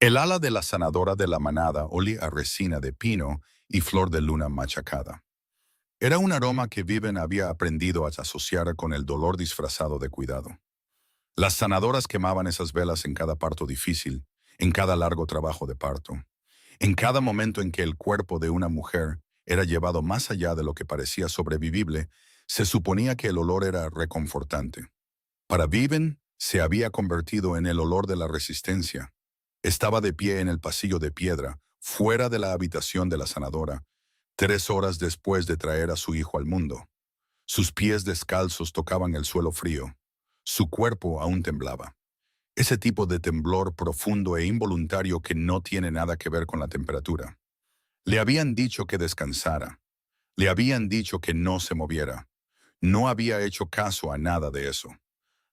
El ala de la sanadora de la manada olía a resina de pino y flor de luna machacada. Era un aroma que Viven había aprendido a asociar con el dolor disfrazado de cuidado. Las sanadoras quemaban esas velas en cada parto difícil, en cada largo trabajo de parto, en cada momento en que el cuerpo de una mujer era llevado más allá de lo que parecía sobrevivible. Se suponía que el olor era reconfortante. Para Viven, se había convertido en el olor de la resistencia. Estaba de pie en el pasillo de piedra, fuera de la habitación de la sanadora, 3 horas después de traer a su hijo al mundo. Sus pies descalzos tocaban el suelo frío. Su cuerpo aún temblaba. Ese tipo de temblor profundo e involuntario que no tiene nada que ver con la temperatura. Le habían dicho que descansara. Le habían dicho que no se moviera. No había hecho caso a nada de eso.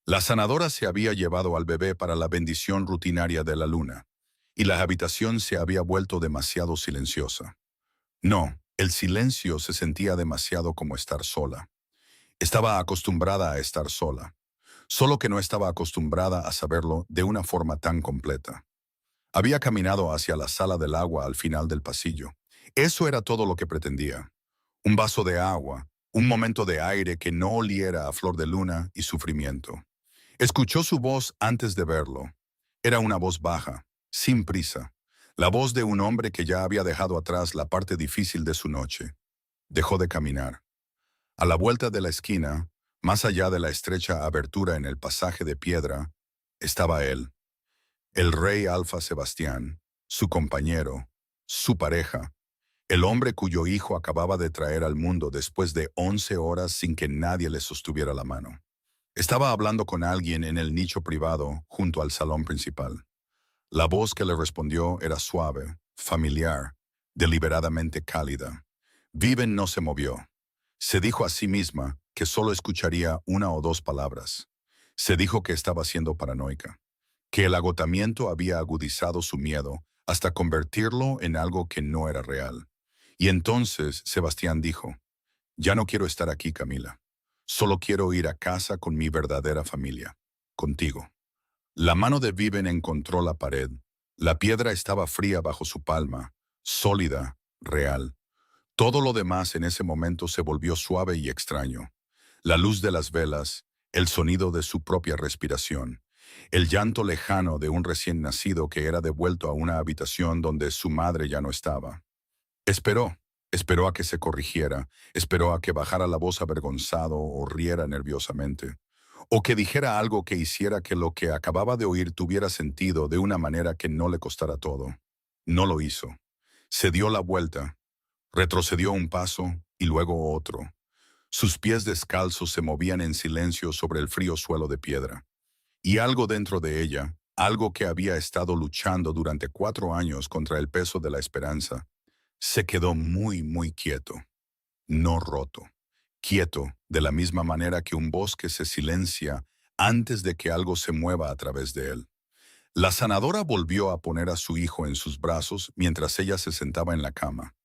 La sanadora se había llevado al bebé para la bendición rutinaria de la luna, y la habitación se había vuelto demasiado silenciosa. No, el silencio se sentía demasiado como estar sola. Estaba acostumbrada a estar sola, solo que no estaba acostumbrada a saberlo de una forma tan completa. Había caminado hacia la sala del agua al final del pasillo. Eso era todo lo que pretendía. Un vaso de agua, un momento de aire que no oliera a flor de luna y sufrimiento. Escuchó su voz antes de verlo. Era una voz baja, sin prisa, la voz de un hombre que ya había dejado atrás la parte difícil de su noche. Dejó de caminar. A la vuelta de la esquina, más allá de la estrecha abertura en el pasaje de piedra, estaba él, el rey Alfa Sebastián, su compañero, su pareja, el hombre cuyo hijo acababa de traer al mundo después de 11 horas sin que nadie le sostuviera la mano. Estaba hablando con alguien en el nicho privado junto al salón principal. La voz que le respondió era suave, familiar, deliberadamente cálida. Viven no se movió. Se dijo a sí misma que solo escucharía una o dos palabras. Se dijo que estaba siendo paranoica, que el agotamiento había agudizado su miedo hasta convertirlo en algo que no era real. Y entonces Sebastián dijo, «Ya no quiero estar aquí, Camila. Solo quiero ir a casa con mi verdadera familia, contigo». La mano de Viven encontró la pared. La piedra estaba fría bajo su palma, sólida, real. Todo lo demás en ese momento se volvió suave y extraño. La luz de las velas, el sonido de su propia respiración, el llanto lejano de un recién nacido que era devuelto a una habitación donde su madre ya no estaba. Esperó. Esperó a que se corrigiera, esperó a que bajara la voz avergonzado o riera nerviosamente, o que dijera algo que hiciera que lo que acababa de oír tuviera sentido de una manera que no le costara todo. No lo hizo. Se dio la vuelta, retrocedió un paso y luego otro. Sus pies descalzos se movían en silencio sobre el frío suelo de piedra. Y algo dentro de ella, algo que había estado luchando durante 4 años contra el peso de la esperanza, se quedó muy, muy quieto, no roto, quieto de la misma manera que un bosque se silencia antes de que algo se mueva a través de él. La sanadora volvió a poner a su hijo en sus brazos mientras ella se sentaba en la cama.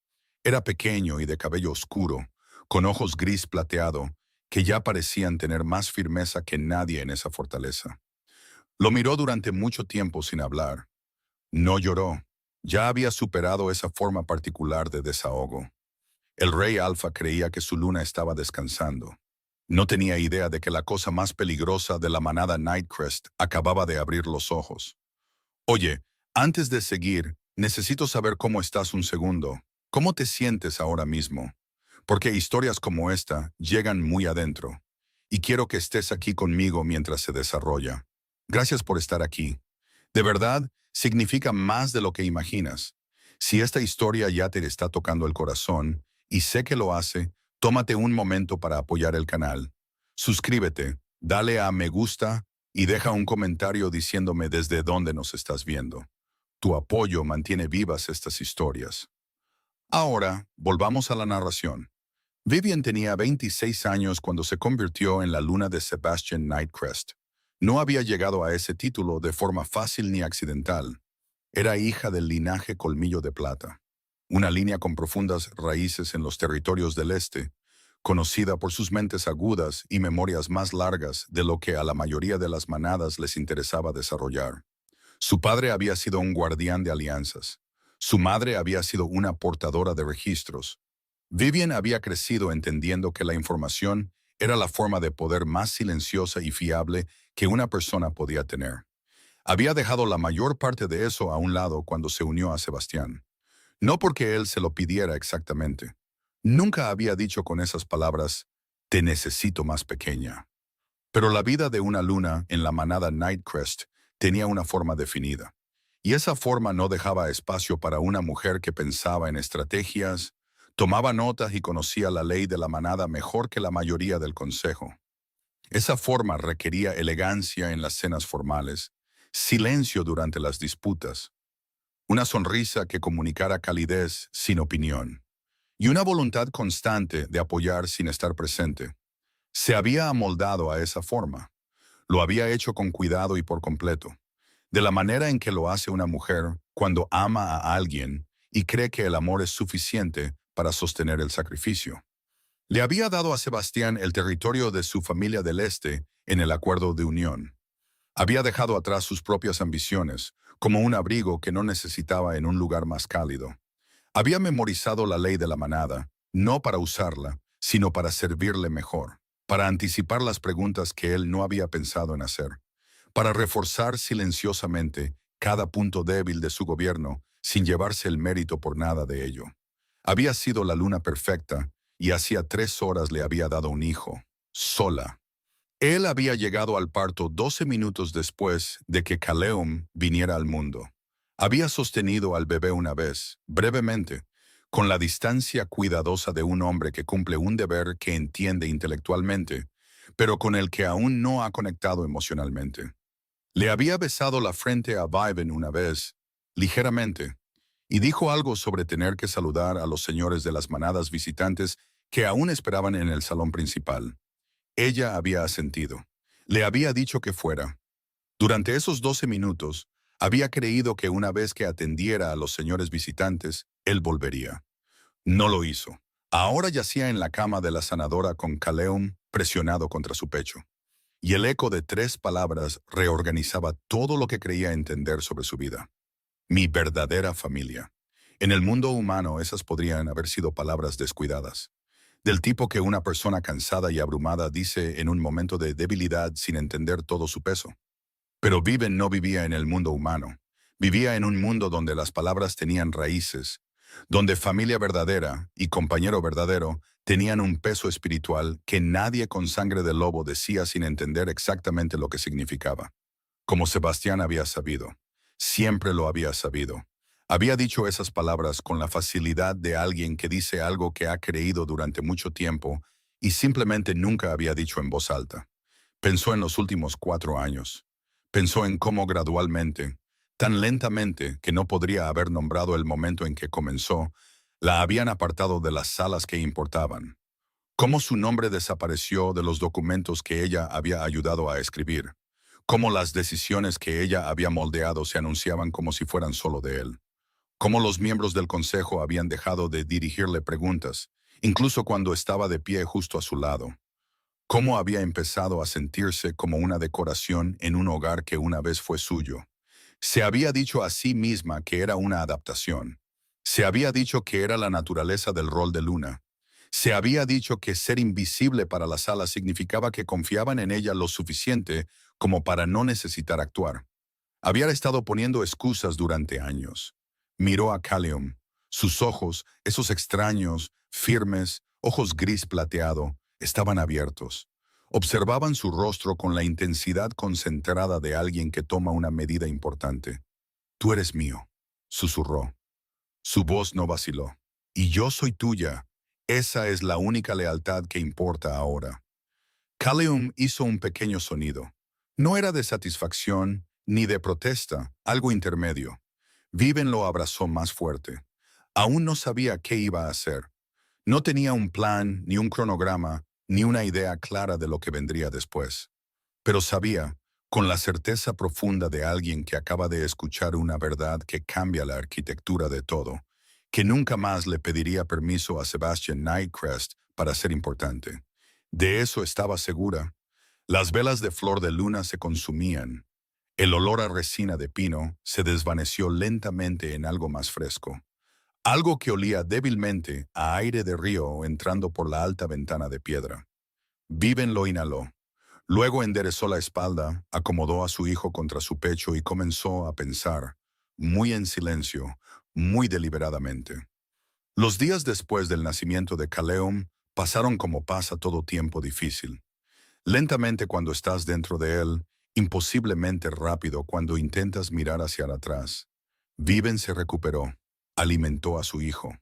Era pequeño y de cabello oscuro, con ojos gris plateado, que ya parecían tener más firmeza que nadie en esa fortaleza. Lo miró durante mucho tiempo sin hablar. No lloró. Ya había superado esa forma particular de desahogo. El rey Alfa creía que su luna estaba descansando. No tenía idea de que la cosa más peligrosa de la manada Nightcrest acababa de abrir los ojos. Oye, antes de seguir, necesito saber cómo estás un segundo. ¿Cómo te sientes ahora mismo? Porque historias como esta llegan muy adentro. Y quiero que estés aquí conmigo mientras se desarrolla. Gracias por estar aquí. De verdad, significa más de lo que imaginas. Si esta historia ya te está tocando el corazón, y sé que lo hace, tómate un momento para apoyar el canal. Suscríbete, dale a me gusta y deja un comentario diciéndome desde dónde nos estás viendo. Tu apoyo mantiene vivas estas historias. Ahora, volvamos a la narración. Vivian tenía 26 años cuando se convirtió en la luna de Sebastian Nightcrest. No había llegado a ese título de forma fácil ni accidental. Era hija del linaje Colmillo de Plata, una línea con profundas raíces en los territorios del este, conocida por sus mentes agudas y memorias más largas de lo que a la mayoría de las manadas les interesaba desarrollar. Su padre había sido un guardián de alianzas. Su madre había sido una portadora de registros. Vivian había crecido entendiendo que la información era la forma de poder más silenciosa y fiable que una persona podía tener. Había dejado la mayor parte de eso a un lado cuando se unió a Sebastián. No porque él se lo pidiera exactamente. Nunca había dicho con esas palabras, te necesito más pequeña. Pero la vida de una luna en la manada Nightcrest tenía una forma definida. Y esa forma no dejaba espacio para una mujer que pensaba en estrategias, tomaba notas y conocía la ley de la manada mejor que la mayoría del consejo. Esa forma requería elegancia en las cenas formales, silencio durante las disputas, una sonrisa que comunicara calidez sin opinión, y una voluntad constante de apoyar sin estar presente. Se había amoldado a esa forma. Lo había hecho con cuidado y por completo, de la manera en que lo hace una mujer cuando ama a alguien y cree que el amor es suficiente para sostener el sacrificio. Le había dado a Sebastián el territorio de su familia del Este en el acuerdo de unión. Había dejado atrás sus propias ambiciones, como un abrigo que no necesitaba en un lugar más cálido. Había memorizado la ley de la manada, no para usarla, sino para servirle mejor, para anticipar las preguntas que él no había pensado en hacer, para reforzar silenciosamente cada punto débil de su gobierno sin llevarse el mérito por nada de ello. Había sido la luna perfecta y hacía 3 horas le había dado un hijo, sola. Él había llegado al parto 12 minutos después de que Caleum viniera al mundo. Había sostenido al bebé una vez, brevemente, con la distancia cuidadosa de un hombre que cumple un deber que entiende intelectualmente, pero con el que aún no ha conectado emocionalmente. Le había besado la frente a Viven una vez, ligeramente, y dijo algo sobre tener que saludar a los señores de las manadas visitantes que aún esperaban en el salón principal. Ella había asentido. Le había dicho que fuera. Durante esos 12 minutos, había creído que una vez que atendiera a los señores visitantes, él volvería. No lo hizo. Ahora yacía en la cama de la sanadora con Caleum presionado contra su pecho. Y el eco de 3 palabras reorganizaba todo lo que creía entender sobre su vida. Mi verdadera familia. En el mundo humano esas podrían haber sido palabras descuidadas, del tipo que una persona cansada y abrumada dice en un momento de debilidad sin entender todo su peso. Pero Viven no vivía en el mundo humano. Vivía en un mundo donde las palabras tenían raíces, donde familia verdadera y compañero verdadero tenían un peso espiritual que nadie con sangre de lobo decía sin entender exactamente lo que significaba. Como Sebastián había sabido. Siempre lo había sabido. Había dicho esas palabras con la facilidad de alguien que dice algo que ha creído durante mucho tiempo y simplemente nunca había dicho en voz alta. Pensó en los últimos 4 años. Pensó en cómo gradualmente, tan lentamente que no podría haber nombrado el momento en que comenzó, la habían apartado de las salas que importaban. Cómo su nombre desapareció de los documentos que ella había ayudado a escribir. Cómo las decisiones que ella había moldeado se anunciaban como si fueran solo de él. Cómo los miembros del consejo habían dejado de dirigirle preguntas, incluso cuando estaba de pie justo a su lado. Cómo había empezado a sentirse como una decoración en un hogar que una vez fue suyo. Se había dicho a sí misma que era una adaptación. Se había dicho que era la naturaleza del rol de Luna. Se había dicho que ser invisible para la sala significaba que confiaban en ella lo suficiente como para no necesitar actuar. Había estado poniendo excusas durante años. Miró a Caleum. Sus ojos, esos extraños, firmes, ojos gris plateado, estaban abiertos. Observaban su rostro con la intensidad concentrada de alguien que toma una medida importante. Tú eres mío, susurró. Su voz no vaciló. Y yo soy tuya. Esa es la única lealtad que importa ahora. Caleum hizo un pequeño sonido. No era de satisfacción ni de protesta, algo intermedio. Viven lo abrazó más fuerte. Aún no sabía qué iba a hacer. No tenía un plan, ni un cronograma, ni una idea clara de lo que vendría después. Pero sabía, con la certeza profunda de alguien que acaba de escuchar una verdad que cambia la arquitectura de todo, que nunca más le pediría permiso a Sebastian Nightcrest para ser importante. De eso estaba segura. Las velas de flor de luna se consumían. El olor a resina de pino se desvaneció lentamente en algo más fresco, algo que olía débilmente a aire de río entrando por la alta ventana de piedra. Viven lo inhaló. Luego enderezó la espalda, acomodó a su hijo contra su pecho y comenzó a pensar, muy en silencio, muy deliberadamente. Los días después del nacimiento de Caleum pasaron como pasa todo tiempo difícil. Lentamente cuando estás dentro de él, imposiblemente rápido cuando intentas mirar hacia atrás. Viven se recuperó, alimentó a su hijo,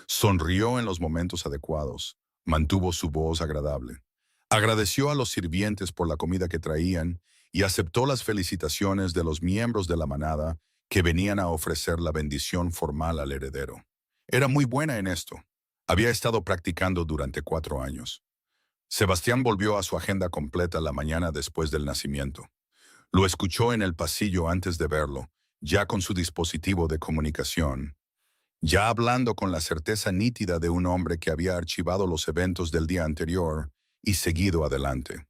sonrió en los momentos adecuados, mantuvo su voz agradable. Agradeció a los sirvientes por la comida que traían y aceptó las felicitaciones de los miembros de la manada que venían a ofrecer la bendición formal al heredero. Era muy buena en esto. Había estado practicando durante 4 años. Sebastián volvió a su agenda completa la mañana después del nacimiento. Lo escuchó en el pasillo antes de verlo, ya con su dispositivo de comunicación, ya hablando con la certeza nítida de un hombre que había archivado los eventos del día anterior y seguido adelante.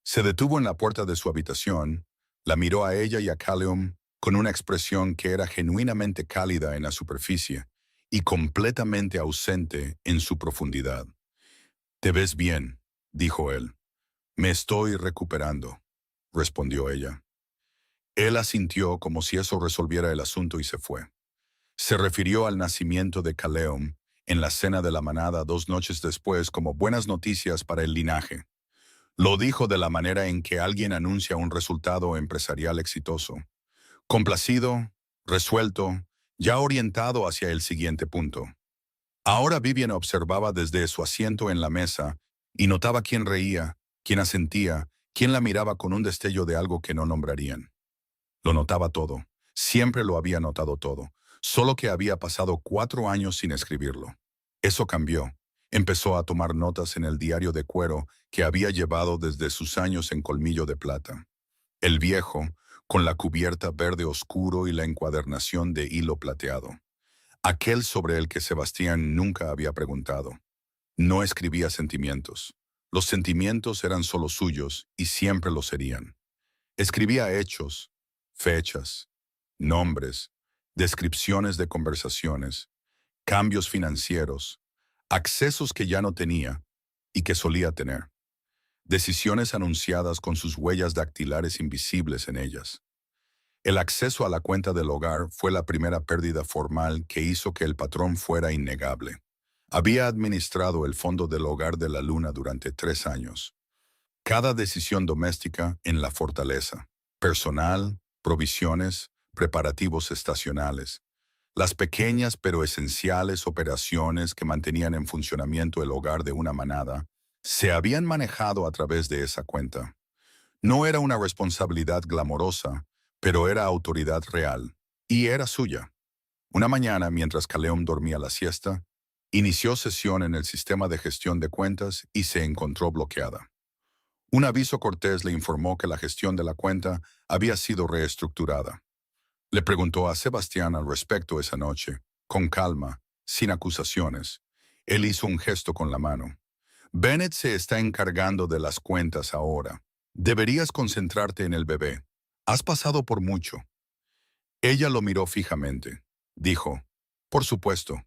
Se detuvo en la puerta de su habitación, la miró a ella y a Caleum con una expresión que era genuinamente cálida en la superficie y completamente ausente en su profundidad. «Te ves bien», dijo él. «Me estoy recuperando», respondió ella. Él asintió como si eso resolviera el asunto y se fue. Se refirió al nacimiento de Caleum en la cena de la manada 2 noches después como buenas noticias para el linaje. Lo dijo de la manera en que alguien anuncia un resultado empresarial exitoso. Complacido, resuelto, ya orientado hacia el siguiente punto. Ahora Vivian observaba desde su asiento en la mesa y notaba quién reía, quién asentía, quién la miraba con un destello de algo que no nombrarían. Lo notaba todo, siempre lo había notado todo, solo que había pasado 4 años sin escribirlo. Eso cambió. Empezó a tomar notas en el diario de cuero que había llevado desde sus años en Colmillo de Plata. El viejo, con la cubierta verde oscuro y la encuadernación de hilo plateado. Aquel sobre el que Sebastián nunca había preguntado. No escribía sentimientos. Los sentimientos eran solo suyos y siempre lo serían. Escribía hechos, fechas, nombres, descripciones de conversaciones, cambios financieros, accesos que ya no tenía y que solía tener, decisiones anunciadas con sus huellas dactilares invisibles en ellas. El acceso a la cuenta del hogar fue la primera pérdida formal que hizo que el patrón fuera innegable. Había administrado el fondo del hogar de la luna durante 3 años. Cada decisión doméstica en la fortaleza, personal, provisiones, preparativos estacionales, las pequeñas pero esenciales operaciones que mantenían en funcionamiento el hogar de una manada, se habían manejado a través de esa cuenta. No era una responsabilidad glamorosa, pero era autoridad real, y era suya. Una mañana, mientras Caleum dormía la siesta, inició sesión en el sistema de gestión de cuentas y se encontró bloqueada. Un aviso cortés le informó que la gestión de la cuenta había sido reestructurada. Le preguntó a Sebastián al respecto esa noche, con calma, sin acusaciones. Él hizo un gesto con la mano. «Bennett se está encargando de las cuentas ahora. Deberías concentrarte en el bebé. Has pasado por mucho». Ella lo miró fijamente. Dijo, «Por supuesto».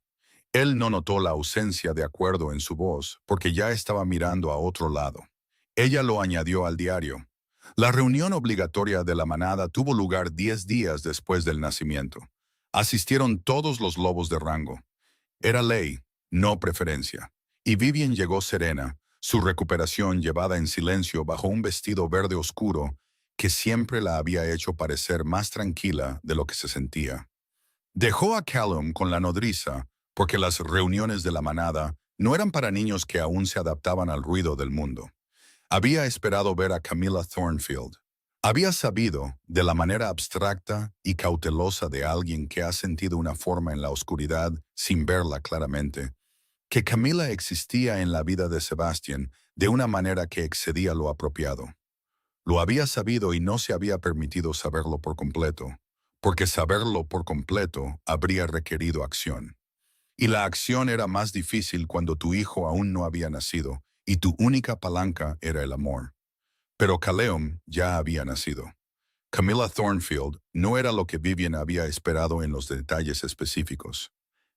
Él no notó la ausencia de acuerdo en su voz porque ya estaba mirando a otro lado. Ella lo añadió al diario. La reunión obligatoria de la manada tuvo lugar 10 días después del nacimiento. Asistieron todos los lobos de rango. Era ley, no preferencia. Y Vivian llegó serena, su recuperación llevada en silencio bajo un vestido verde oscuro que siempre la había hecho parecer más tranquila de lo que se sentía. Dejó a Callum con la nodriza porque las reuniones de la manada no eran para niños que aún se adaptaban al ruido del mundo. Había esperado ver a Camilla Thornfield. Había sabido, de la manera abstracta y cautelosa de alguien que ha sentido una forma en la oscuridad sin verla claramente, que Camilla existía en la vida de Sebastian de una manera que excedía lo apropiado. Lo había sabido y no se había permitido saberlo por completo, porque saberlo por completo habría requerido acción. Y la acción era más difícil cuando tu hijo aún no había nacido y tu única palanca era el amor. Pero Caleum ya había nacido. Camilla Thornfield no era lo que Vivian había esperado en los detalles específicos.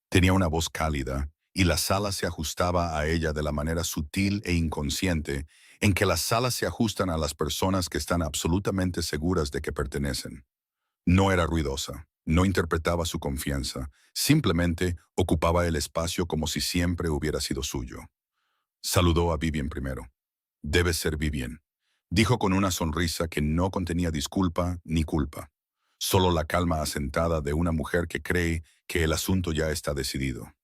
Tenía una voz cálida, y la sala se ajustaba a ella de la manera sutil e inconsciente en que las salas se ajustan a las personas que están absolutamente seguras de que pertenecen. No era ruidosa, no interpretaba su confianza, simplemente ocupaba el espacio como si siempre hubiera sido suyo. Saludó a Vivian primero. «Debes ser Vivian», dijo con una sonrisa que no contenía disculpa ni culpa, solo la calma asentada de una mujer que cree que el asunto ya está decidido.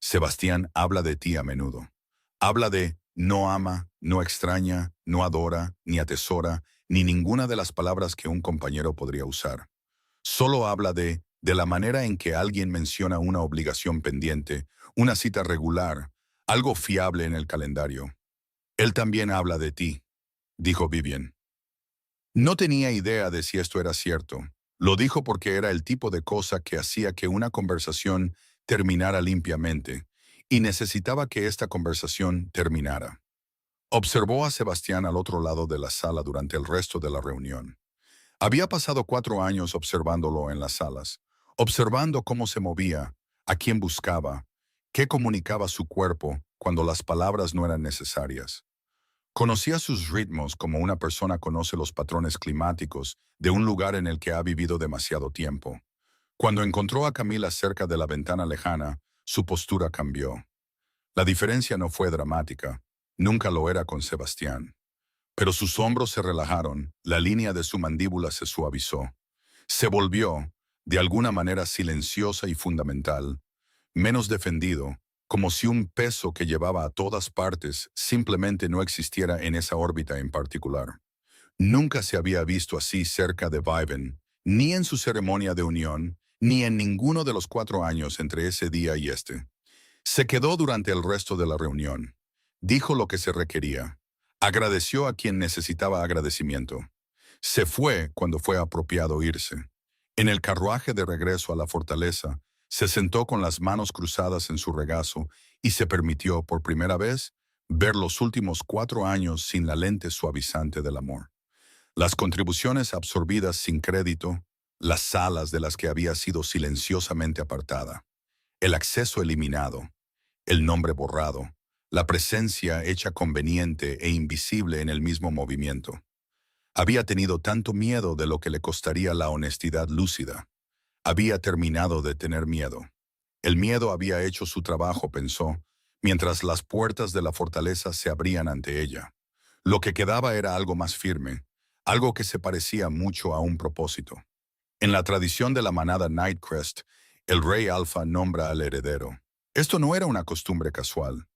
Sebastián habla de ti a menudo. Habla de no ama, no extraña, no adora, ni atesora, ni ninguna de las palabras que un compañero podría usar. Solo habla de la manera en que alguien menciona una obligación pendiente, una cita regular, algo fiable en el calendario. Él también habla de ti, dijo Vivian. No tenía idea de si esto era cierto. Lo dijo porque era el tipo de cosa que hacía que una conversación terminara limpiamente, y necesitaba que esta conversación terminara. Observó a Sebastián al otro lado de la sala durante el resto de la reunión. Había pasado 4 años observándolo en las salas, observando cómo se movía, a quién buscaba, qué comunicaba su cuerpo cuando las palabras no eran necesarias. Conocía sus ritmos como una persona conoce los patrones climáticos de un lugar en el que ha vivido demasiado tiempo. Cuando encontró a Camila cerca de la ventana lejana, su postura cambió. La diferencia no fue dramática, nunca lo era con Sebastián. Pero sus hombros se relajaron, la línea de su mandíbula se suavizó. Se volvió, de alguna manera silenciosa y fundamental, menos defendido, como si un peso que llevaba a todas partes simplemente no existiera en esa órbita en particular. Nunca se había visto así cerca de Viven, ni en su ceremonia de unión, ni en ninguno de los 4 años entre ese día y este. Se quedó durante el resto de la reunión. Dijo lo que se requería. Agradeció a quien necesitaba agradecimiento. Se fue cuando fue apropiado irse. En el carruaje de regreso a la fortaleza, se sentó con las manos cruzadas en su regazo y se permitió, por primera vez, ver los últimos 4 años sin la lente suavizante del amor. Las contribuciones absorbidas sin crédito, las salas de las que había sido silenciosamente apartada, el acceso eliminado, el nombre borrado, la presencia hecha conveniente e invisible en el mismo movimiento. Había tenido tanto miedo de lo que le costaría la honestidad lúcida. Había terminado de tener miedo. El miedo había hecho su trabajo, pensó, mientras las puertas de la fortaleza se abrían ante ella. Lo que quedaba era algo más firme, algo que se parecía mucho a un propósito. En la tradición de la manada Nightcrest, el rey alfa nombra al heredero. Esto no era una costumbre casual.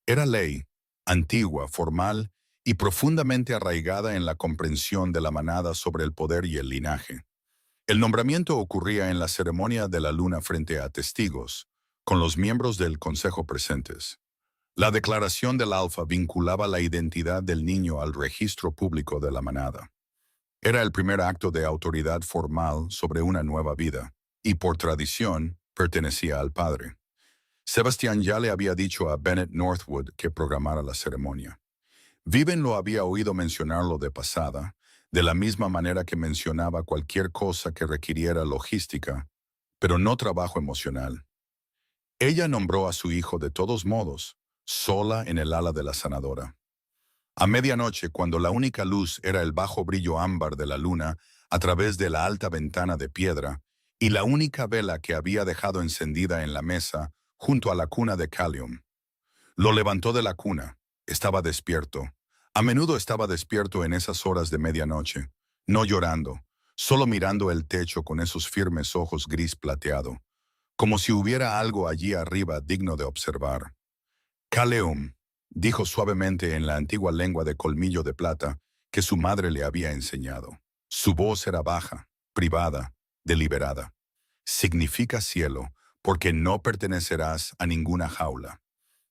Era ley, antigua, formal y profundamente arraigada en la comprensión de la manada sobre el poder y el linaje. El nombramiento ocurría en la ceremonia de la luna frente a testigos, con los miembros del consejo presentes. La declaración del alfa vinculaba la identidad del niño al registro público de la manada. Era el primer acto de autoridad formal sobre una nueva vida, y por tradición pertenecía al padre. Sebastián ya le había dicho a Bennett Northwood que programara la ceremonia. Viven lo había oído mencionarlo de pasada, de la misma manera que mencionaba cualquier cosa que requiriera logística, pero no trabajo emocional. Ella nombró a su hijo de todos modos, sola en el ala de la sanadora. A medianoche, cuando la única luz era el bajo brillo ámbar de la luna a través de la alta ventana de piedra, y la única vela que había dejado encendida en la mesa junto a la cuna de Callium. Lo levantó de la cuna. Estaba despierto. A menudo estaba despierto en esas horas de medianoche, no llorando, solo mirando el techo con esos firmes ojos gris plateado, como si hubiera algo allí arriba digno de observar. Callium, dijo suavemente en la antigua lengua de colmillo de plata que su madre le había enseñado. Su voz era baja, privada, deliberada. Significa cielo, porque no pertenecerás a ninguna jaula.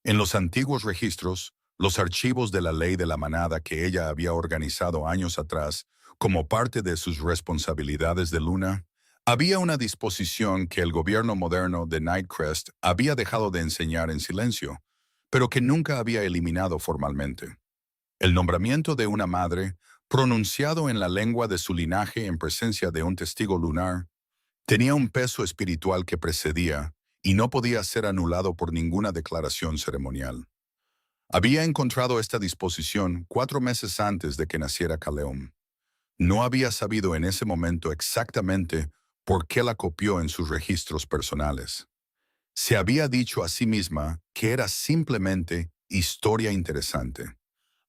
En los antiguos registros, los archivos de la ley de la manada que ella había organizado años atrás, como parte de sus responsabilidades de luna, había una disposición que el gobierno moderno de Nightcrest había dejado de enseñar en silencio, pero que nunca había eliminado formalmente. El nombramiento de una madre pronunciado en la lengua de su linaje en presencia de un testigo lunar, tenía un peso espiritual que precedía y no podía ser anulado por ninguna declaración ceremonial. Había encontrado esta disposición 4 meses antes de que naciera Caleum. No había sabido en ese momento exactamente por qué la copió en sus registros personales. Se había dicho a sí misma que era simplemente historia interesante.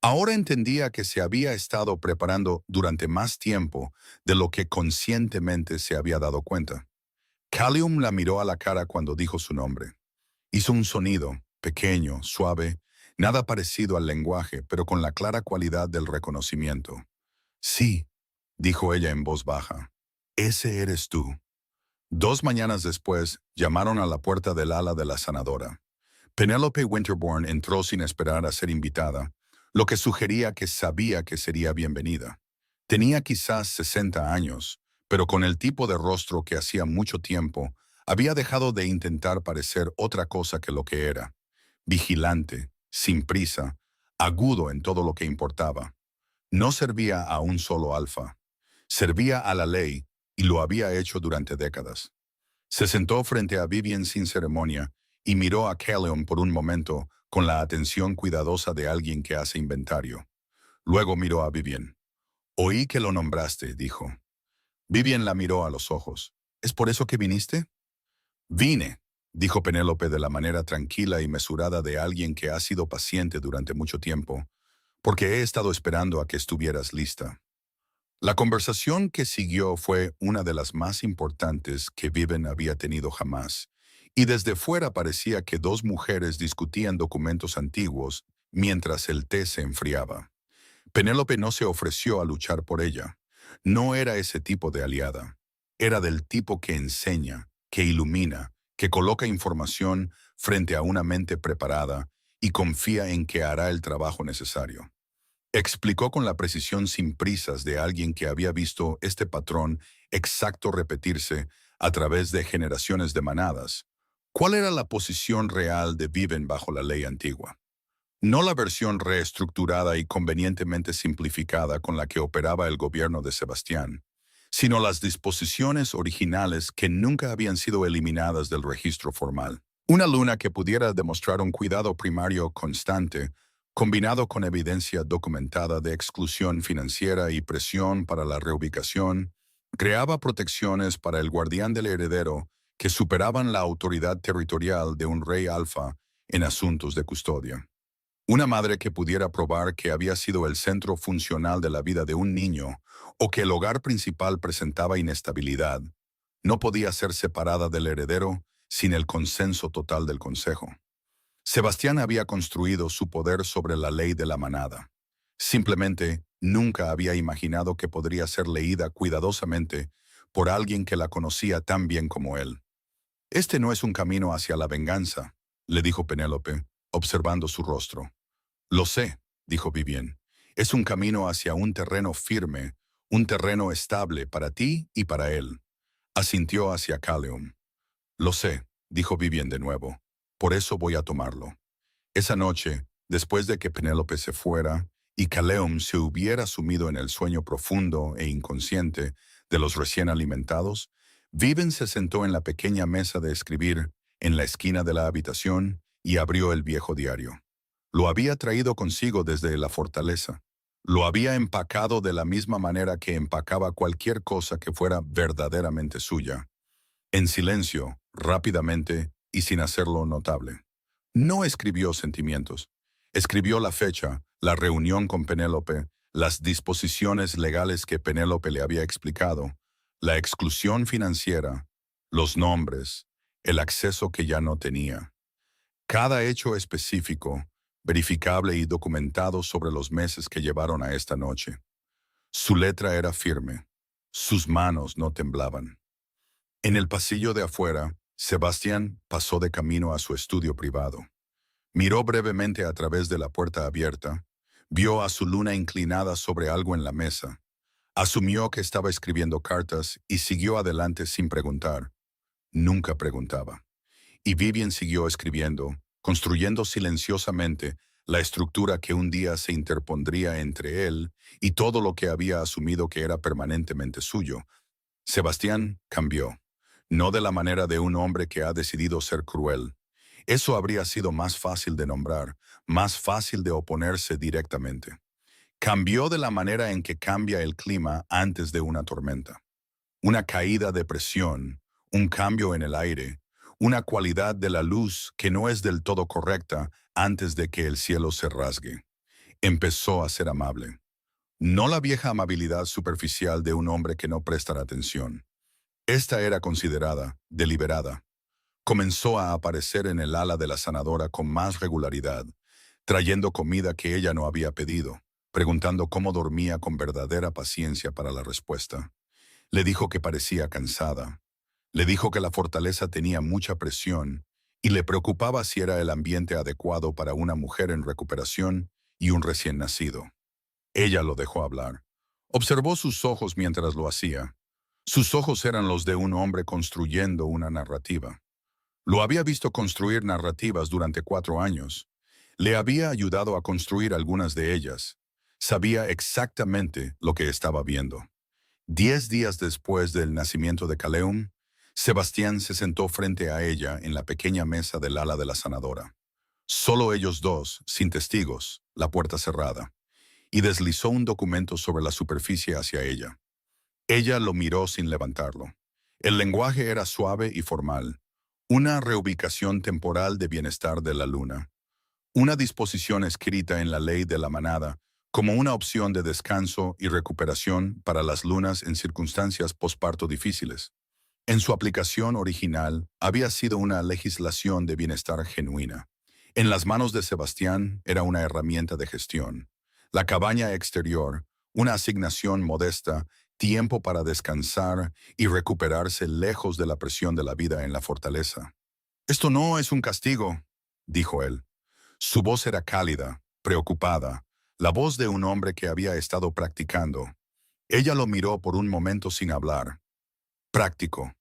Ahora entendía que se había estado preparando durante más tiempo de lo que conscientemente se había dado cuenta. Calium la miró a la cara cuando dijo su nombre. Hizo un sonido, pequeño, suave, nada parecido al lenguaje, pero con la clara cualidad del reconocimiento. Sí, dijo ella en voz baja. Ese eres tú. 2 mañanas después, llamaron a la puerta del ala de la sanadora. Penelope Winterbourne entró sin esperar a ser invitada, lo que sugería que sabía que sería bienvenida. Tenía quizás 60 años, pero con el tipo de rostro que hacía mucho tiempo había dejado de intentar parecer otra cosa que lo que era. Vigilante, sin prisa, agudo en todo lo que importaba. No servía a un solo alfa. Servía a la ley y lo había hecho durante décadas. Se sentó frente a Vivian sin ceremonia y miró a Caleum por un momento con la atención cuidadosa de alguien que hace inventario. Luego miró a Vivian. Oí que lo nombraste, dijo. Vivian la miró a los ojos. ¿Es por eso que viniste? Vine, dijo Penélope de la manera tranquila y mesurada de alguien que ha sido paciente durante mucho tiempo, porque he estado esperando a que estuvieras lista. La conversación que siguió fue una de las más importantes que Vivian había tenido jamás, y desde fuera parecía que dos mujeres discutían documentos antiguos mientras el té se enfriaba. Penélope no se ofreció a luchar por ella. No era ese tipo de aliada. Era del tipo que enseña, que ilumina, que coloca información frente a una mente preparada y confía en que hará el trabajo necesario. Explicó con la precisión sin prisas de alguien que había visto este patrón exacto repetirse a través de generaciones de manadas. ¿Cuál era la posición real de Viven bajo la ley antigua? No la versión reestructurada y convenientemente simplificada con la que operaba el gobierno de Sebastián, sino las disposiciones originales que nunca habían sido eliminadas del registro formal. Una luna que pudiera demostrar un cuidado primario constante, combinado con evidencia documentada de exclusión financiera y presión para la reubicación, creaba protecciones para el guardián del heredero que superaban la autoridad territorial de un rey alfa en asuntos de custodia. Una madre que pudiera probar que había sido el centro funcional de la vida de un niño o que el hogar principal presentaba inestabilidad, no podía ser separada del heredero sin el consenso total del consejo. Sebastián había construido su poder sobre la ley de la manada. Simplemente nunca había imaginado que podría ser leída cuidadosamente por alguien que la conocía tan bien como él. Este no es un camino hacia la venganza, le dijo Penélope, observando su rostro. Lo sé, dijo Vivian. Es un camino hacia un terreno firme, un terreno estable para ti y para él. Asintió hacia Caleum. Lo sé, dijo Vivian de nuevo. Por eso voy a tomarlo. Esa noche, después de que Penélope se fuera y Caleum se hubiera sumido en el sueño profundo e inconsciente de los recién alimentados, Vivian se sentó en la pequeña mesa de escribir en la esquina de la habitación y abrió el viejo diario. Lo había traído consigo desde la fortaleza. Lo había empacado de la misma manera que empacaba cualquier cosa que fuera verdaderamente suya. En silencio, rápidamente y sin hacerlo notable. No escribió sentimientos. Escribió la fecha, la reunión con Penélope, las disposiciones legales que Penélope le había explicado, la exclusión financiera, los nombres, el acceso que ya no tenía. Cada hecho específico, verificable y documentado sobre los meses que llevaron a esta noche. Su letra era firme. Sus manos no temblaban. En el pasillo de afuera, Sebastián pasó de camino a su estudio privado. Miró brevemente a través de la puerta abierta, vio a su luna inclinada sobre algo en la mesa, asumió que estaba escribiendo cartas y siguió adelante sin preguntar. Nunca preguntaba. Y Vivian siguió escribiendo, construyendo silenciosamente la estructura que un día se interpondría entre él y todo lo que había asumido que era permanentemente suyo. Sebastián cambió, no de la manera de un hombre que ha decidido ser cruel. Eso habría sido más fácil de nombrar, más fácil de oponerse directamente. Cambió de la manera en que cambia el clima antes de una tormenta. Una caída de presión, un cambio en el aire, una cualidad de la luz que no es del todo correcta antes de que el cielo se rasgue. Empezó a ser amable. No la vieja amabilidad superficial de un hombre que no prestará atención. Esta era considerada, deliberada. Comenzó a aparecer en el ala de la sanadora con más regularidad, trayendo comida que ella no había pedido, preguntando cómo dormía con verdadera paciencia para la respuesta. Le dijo que parecía cansada. Le dijo que la fortaleza tenía mucha presión y le preocupaba si era el ambiente adecuado para una mujer en recuperación y un recién nacido. Ella lo dejó hablar. Observó sus ojos mientras lo hacía. Sus ojos eran los de un hombre construyendo una narrativa. Lo había visto construir narrativas durante 4 años. Le había ayudado a construir algunas de ellas. Sabía exactamente lo que estaba viendo. 10 días después del nacimiento de Caleum, Sebastián se sentó frente a ella en la pequeña mesa del ala de la sanadora. Solo ellos dos, sin testigos, la puerta cerrada, y deslizó un documento sobre la superficie hacia ella. Ella lo miró sin levantarlo. El lenguaje era suave y formal. Una reubicación temporal de bienestar de la luna. Una disposición escrita en la ley de la manada como una opción de descanso y recuperación para las lunas en circunstancias posparto difíciles. En su aplicación original había sido una legislación de bienestar genuina. En las manos de Sebastián era una herramienta de gestión. La cabaña exterior, una asignación modesta, tiempo para descansar y recuperarse lejos de la presión de la vida en la fortaleza. «Esto no es un castigo», dijo él. Su voz era cálida, preocupada, la voz de un hombre que había estado practicando. Ella lo miró por un momento sin hablar. «Práctico»,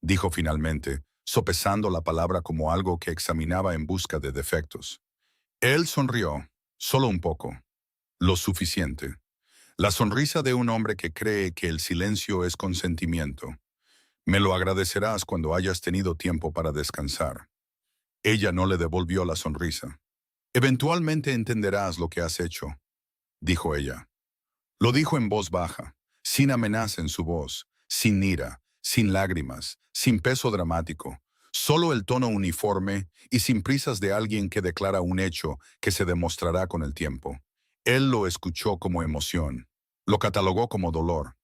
dijo finalmente, sopesando la palabra como algo que examinaba en busca de defectos. Él sonrió, solo un poco, lo suficiente. La sonrisa de un hombre que cree que el silencio es consentimiento. «Me lo agradecerás cuando hayas tenido tiempo para descansar». Ella no le devolvió la sonrisa. «Eventualmente entenderás lo que has hecho», dijo ella. Lo dijo en voz baja, sin amenaza en su voz, sin ira, sin lágrimas, sin peso dramático, solo el tono uniforme y sin prisas de alguien que declara un hecho que se demostrará con el tiempo. Él lo escuchó como emoción, lo catalogó como dolor.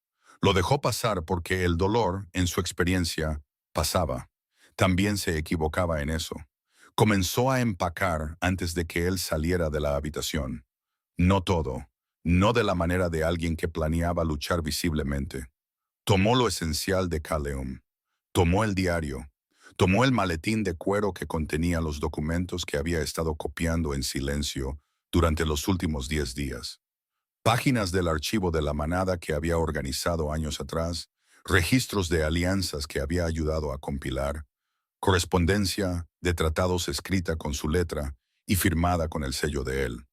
Lo dejó pasar porque el dolor, en su experiencia, pasaba. También se equivocaba en eso. Comenzó a empacar antes de que él saliera de la habitación. No todo, no de la manera de alguien que planeaba luchar visiblemente. Tomó lo esencial de Caleum. Tomó el diario. Tomó el maletín de cuero que contenía los documentos que había estado copiando en silencio durante los últimos 10 días. Páginas del archivo de la manada que había organizado años atrás, registros de alianzas que había ayudado a compilar, correspondencia de tratados escrita con su letra y firmada con el sello de él.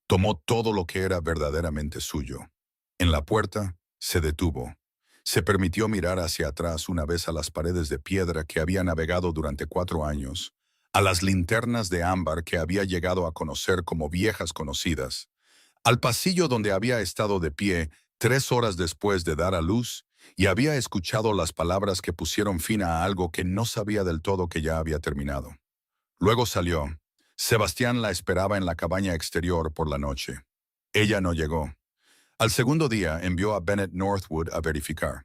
Tomó todo lo que era verdaderamente suyo. En la puerta, se detuvo. Se permitió mirar hacia atrás una vez a las paredes de piedra que había navegado durante 4 años, a las linternas de ámbar que había llegado a conocer como viejas conocidas, al pasillo donde había estado de pie 3 horas después de dar a luz y había escuchado las palabras que pusieron fin a algo que no sabía del todo que ya había terminado. Luego salió. Sebastián la esperaba en la cabaña exterior por la noche. Ella no llegó. Al segundo día envió a Bennett Northwood a verificar.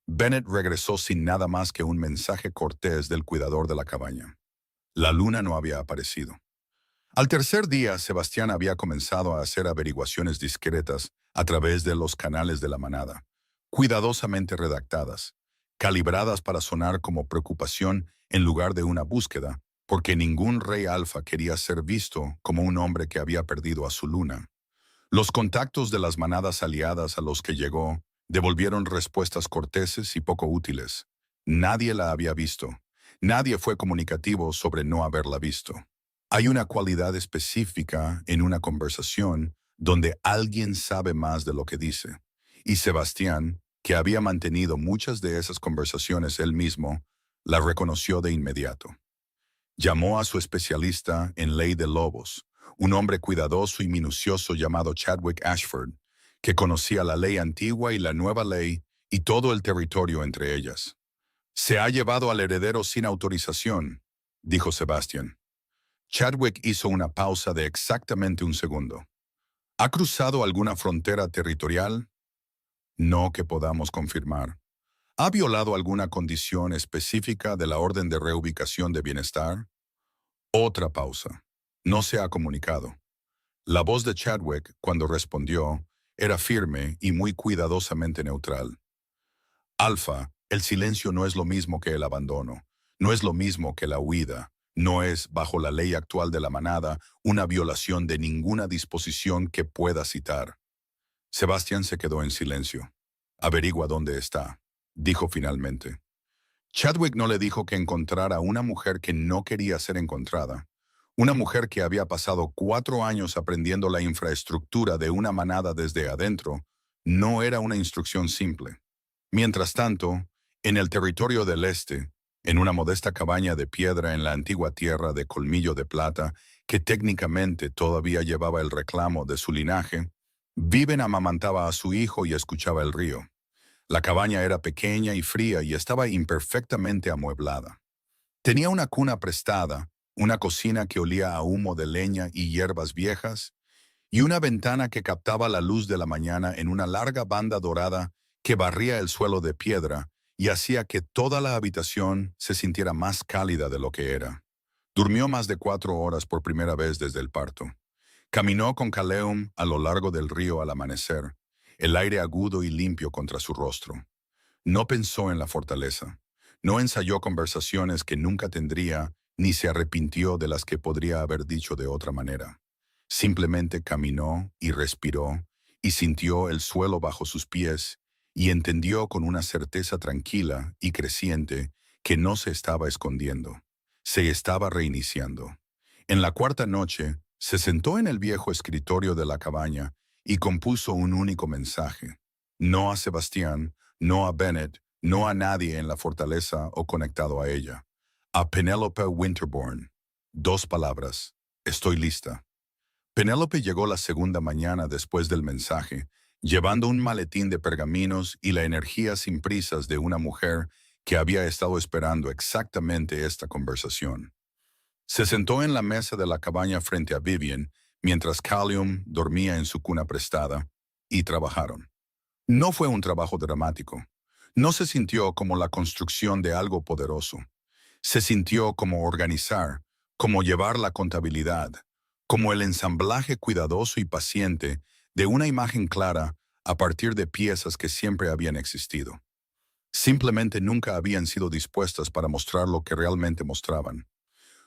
Bennett regresó sin nada más que un mensaje cortés del cuidador de la cabaña. La luna no había aparecido. Al tercer día, Sebastián había comenzado a hacer averiguaciones discretas a través de los canales de la manada, cuidadosamente redactadas, calibradas para sonar como preocupación en lugar de una búsqueda, porque ningún rey alfa quería ser visto como un hombre que había perdido a su luna. Los contactos de las manadas aliadas a los que llegó devolvieron respuestas corteses y poco útiles. Nadie la había visto. Nadie fue comunicativo sobre no haberla visto. Hay una cualidad específica en una conversación donde alguien sabe más de lo que dice. Y Sebastián, que había mantenido muchas de esas conversaciones él mismo, la reconoció de inmediato. Llamó a su especialista en ley de lobos, un hombre cuidadoso y minucioso llamado Chadwick Ashford, que conocía la ley antigua y la nueva ley y todo el territorio entre ellas. Se ha llevado al heredero sin autorización, dijo Sebastián. Chadwick hizo una pausa de exactamente un segundo. ¿Ha cruzado alguna frontera territorial? No que podamos confirmar. ¿Ha violado alguna condición específica de la orden de reubicación de bienestar? Otra pausa. No se ha comunicado. La voz de Chadwick, cuando respondió, era firme y muy cuidadosamente neutral. Alfa, el silencio no es lo mismo que el abandono, no es lo mismo que la huida, no es, bajo la ley actual de la manada, una violación de ninguna disposición que pueda citar. Sebastián se quedó en silencio. Averigua dónde está, dijo finalmente. Chadwick no le dijo que encontrara a una mujer que no quería ser encontrada, una mujer que había pasado 4 años aprendiendo la infraestructura de una manada desde adentro, no era una instrucción simple. Mientras tanto, en el territorio del este, en una modesta cabaña de piedra en la antigua tierra de Colmillo de Plata, que técnicamente todavía llevaba el reclamo de su linaje, Viven amamantaba a su hijo y escuchaba el río. La cabaña era pequeña y fría y estaba imperfectamente amueblada. Tenía una cuna prestada, una cocina que olía a humo de leña y hierbas viejas, y una ventana que captaba la luz de la mañana en una larga banda dorada que barría el suelo de piedra y hacía que toda la habitación se sintiera más cálida de lo que era. Durmió más de 4 horas por primera vez desde el parto. Caminó con Caleum a lo largo del río al amanecer, el aire agudo y limpio contra su rostro. No pensó en la fortaleza. No ensayó conversaciones que nunca tendría, ni se arrepintió de las que podría haber dicho de otra manera. Simplemente caminó y respiró, y sintió el suelo bajo sus pies, y entendió con una certeza tranquila y creciente que no se estaba escondiendo. Se estaba reiniciando. En la cuarta noche, se sentó en el viejo escritorio de la cabaña y compuso un único mensaje. No a Sebastián, no a Bennett, no a nadie en la fortaleza o conectado a ella. A Penélope Winterbourne. 2 palabras. Estoy lista. Penélope llegó la segunda mañana después del mensaje, llevando un maletín de pergaminos y la energía sin prisas de una mujer que había estado esperando exactamente esta conversación. Se sentó en la mesa de la cabaña frente a Vivian, mientras Calium dormía en su cuna prestada, y trabajaron. No fue un trabajo dramático. No se sintió como la construcción de algo poderoso. Se sintió como organizar, como llevar la contabilidad, como el ensamblaje cuidadoso y paciente de una imagen clara a partir de piezas que siempre habían existido. Simplemente nunca habían sido dispuestas para mostrar lo que realmente mostraban.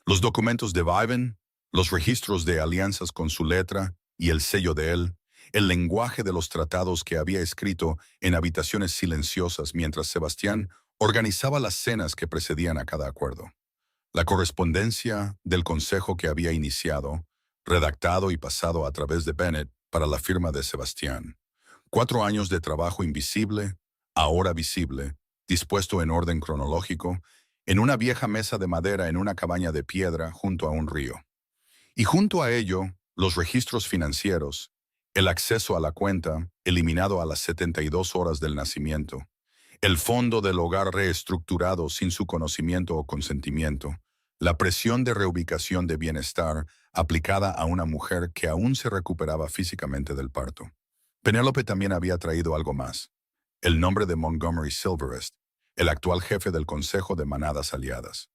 Los documentos de Viven, los registros de alianzas con su letra y el sello de él, el lenguaje de los tratados que había escrito en habitaciones silenciosas mientras Sebastián organizaba las cenas que precedían a cada acuerdo. La correspondencia del consejo que había iniciado, redactado y pasado a través de Bennett para la firma de Sebastián. 4 años de trabajo invisible, ahora visible, dispuesto en orden cronológico, en una vieja mesa de madera en una cabaña de piedra junto a un río. Y junto a ello, los registros financieros, el acceso a la cuenta, eliminado a las 72 horas del nacimiento, el fondo del hogar reestructurado sin su conocimiento o consentimiento, la presión de reubicación de bienestar aplicada a una mujer que aún se recuperaba físicamente del parto. Penélope también había traído algo más: el nombre de Montgomery Silverest, el actual jefe del Consejo de Manadas Aliadas.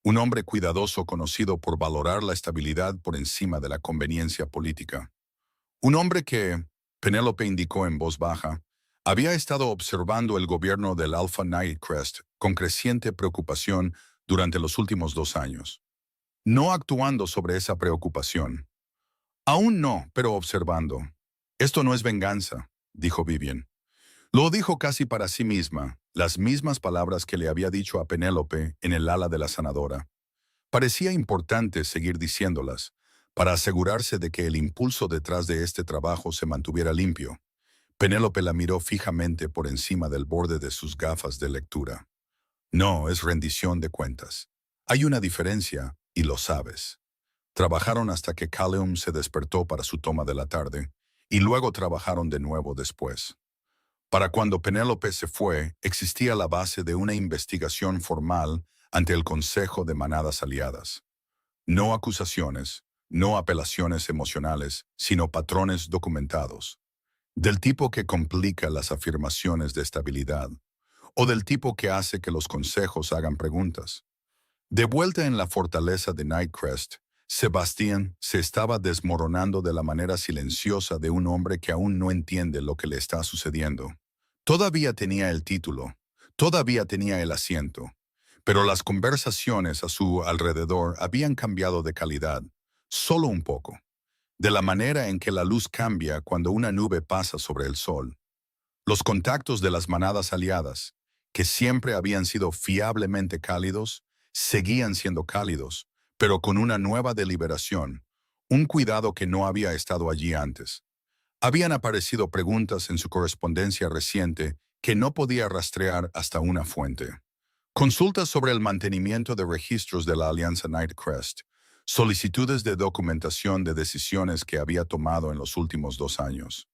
Un hombre cuidadoso conocido por valorar la estabilidad por encima de la conveniencia política. Un hombre que, Penélope indicó en voz baja, había estado observando el gobierno del Alpha Nightcrest con creciente preocupación durante los últimos 2 años. No actuando sobre esa preocupación. Aún no, pero observando. Esto no es venganza, dijo Vivian. Lo dijo casi para sí misma, las mismas palabras que le había dicho a Penélope en el ala de la sanadora. Parecía importante seguir diciéndolas, para asegurarse de que el impulso detrás de este trabajo se mantuviera limpio. Penélope la miró fijamente por encima del borde de sus gafas de lectura. No, es rendición de cuentas. Hay una diferencia, y lo sabes. Trabajaron hasta que Callum se despertó para su toma de la tarde, y luego trabajaron de nuevo después. Para cuando Penélope se fue, existía la base de una investigación formal ante el Consejo de Manadas Aliadas. No acusaciones, no apelaciones emocionales, sino patrones documentados. Del tipo que complica las afirmaciones de estabilidad, o del tipo que hace que los consejos hagan preguntas. De vuelta en la fortaleza de Nightcrest, Sebastián se estaba desmoronando de la manera silenciosa de un hombre que aún no entiende lo que le está sucediendo. Todavía tenía el título, todavía tenía el asiento, pero las conversaciones a su alrededor habían cambiado de calidad, solo un poco, de la manera en que la luz cambia cuando una nube pasa sobre el sol. Los contactos de las manadas aliadas, que siempre habían sido fiablemente cálidos, seguían siendo cálidos, pero con una nueva deliberación, un cuidado que no había estado allí antes. Habían aparecido preguntas en su correspondencia reciente que no podía rastrear hasta una fuente. Consultas sobre el mantenimiento de registros de la Alianza Nightcrest, solicitudes de documentación de decisiones que había tomado en los últimos 2 años.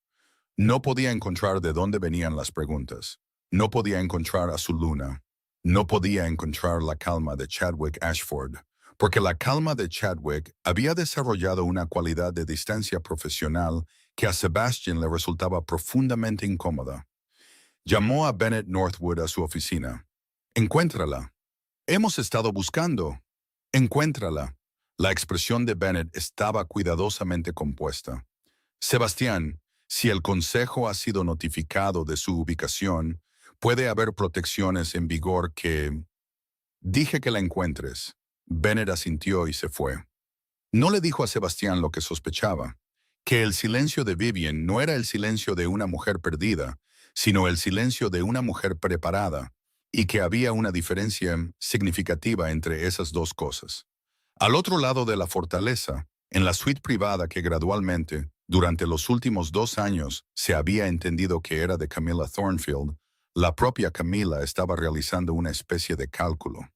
No podía encontrar de dónde venían las preguntas. No podía encontrar a su luna. No podía encontrar la calma de Chadwick Ashford, porque la calma de Chadwick había desarrollado una cualidad de distancia profesional que a Sebastian le resultaba profundamente incómoda. Llamó a Bennett Northwood a su oficina. «Encuéntrala. Hemos estado buscando. Encuéntrala». La expresión de Bennett estaba cuidadosamente compuesta. «Sebastián, si el Consejo ha sido notificado de su ubicación, puede haber protecciones en vigor que...» «Dije que la encuentres». Bennett asintió y se fue. No le dijo a Sebastián lo que sospechaba, que el silencio de Vivian no era el silencio de una mujer perdida, sino el silencio de una mujer preparada, y que había una diferencia significativa entre esas dos cosas. Al otro lado de la fortaleza, en la suite privada que gradualmente, durante los últimos 2 años, se había entendido que era de Camilla Thornfield, la propia Camilla estaba realizando una especie de cálculo.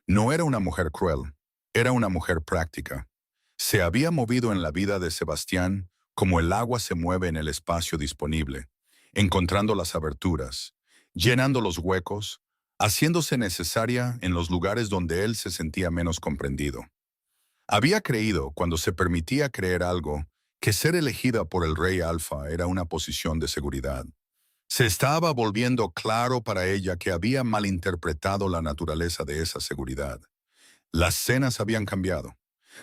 No era una mujer cruel, era una mujer práctica. Se había movido en la vida de Sebastián como el agua se mueve en el espacio disponible, encontrando las aberturas, llenando los huecos, haciéndose necesaria en los lugares donde él se sentía menos comprendido. Había creído, cuando se permitía creer algo, que ser elegida por el Rey Alfa era una posición de seguridad. Se estaba volviendo claro para ella que había malinterpretado la naturaleza de esa seguridad. Las cenas habían cambiado.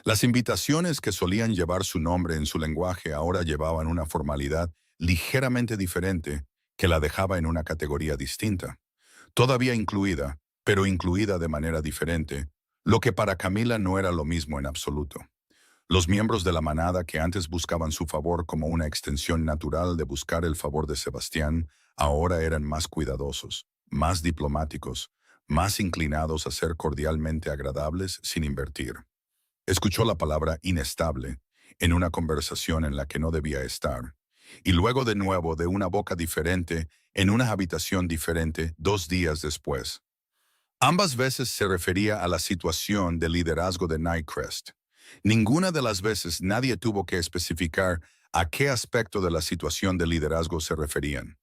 Las invitaciones que solían llevar su nombre en su lenguaje ahora llevaban una formalidad ligeramente diferente que la dejaba en una categoría distinta. Todavía incluida, pero incluida de manera diferente, lo que para Camila no era lo mismo en absoluto. Los miembros de la manada que antes buscaban su favor como una extensión natural de buscar el favor de Sebastián, ahora eran más cuidadosos, más diplomáticos, más inclinados a ser cordialmente agradables sin invertir. Escuchó la palabra inestable en una conversación en la que no debía estar, y luego de nuevo de una boca diferente en una habitación diferente 2 días después. Ambas veces se refería a la situación de liderazgo de Nightcrest. Ninguna de las veces nadie tuvo que especificar a qué aspecto de la situación de liderazgo se referían.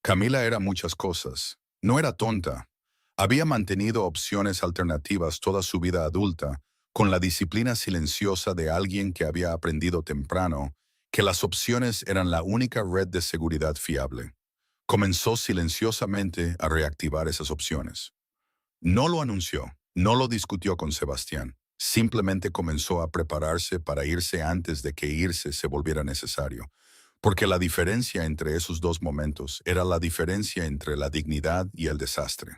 Camila era muchas cosas. No era tonta. Había mantenido opciones alternativas toda su vida adulta, con la disciplina silenciosa de alguien que había aprendido temprano que las opciones eran la única red de seguridad fiable. Comenzó silenciosamente a reactivar esas opciones. No lo anunció, no lo discutió con Sebastián. Simplemente comenzó a prepararse para irse antes de que irse se volviera necesario, porque la diferencia entre esos dos momentos era la diferencia entre la dignidad y el desastre.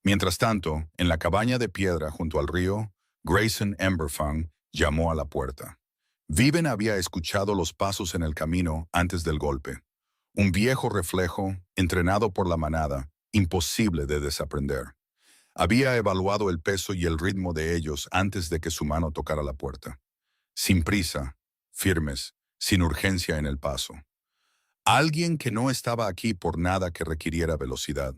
Mientras tanto, en la cabaña de piedra junto al río, Grayson Emberfang llamó a la puerta. Viven había escuchado los pasos en el camino antes del golpe. Un viejo reflejo, entrenado por la manada, imposible de desaprender. Había evaluado el peso y el ritmo de ellos antes de que su mano tocara la puerta. Sin prisa, firmes, sin urgencia en el paso. Alguien que no estaba aquí por nada que requiriera velocidad.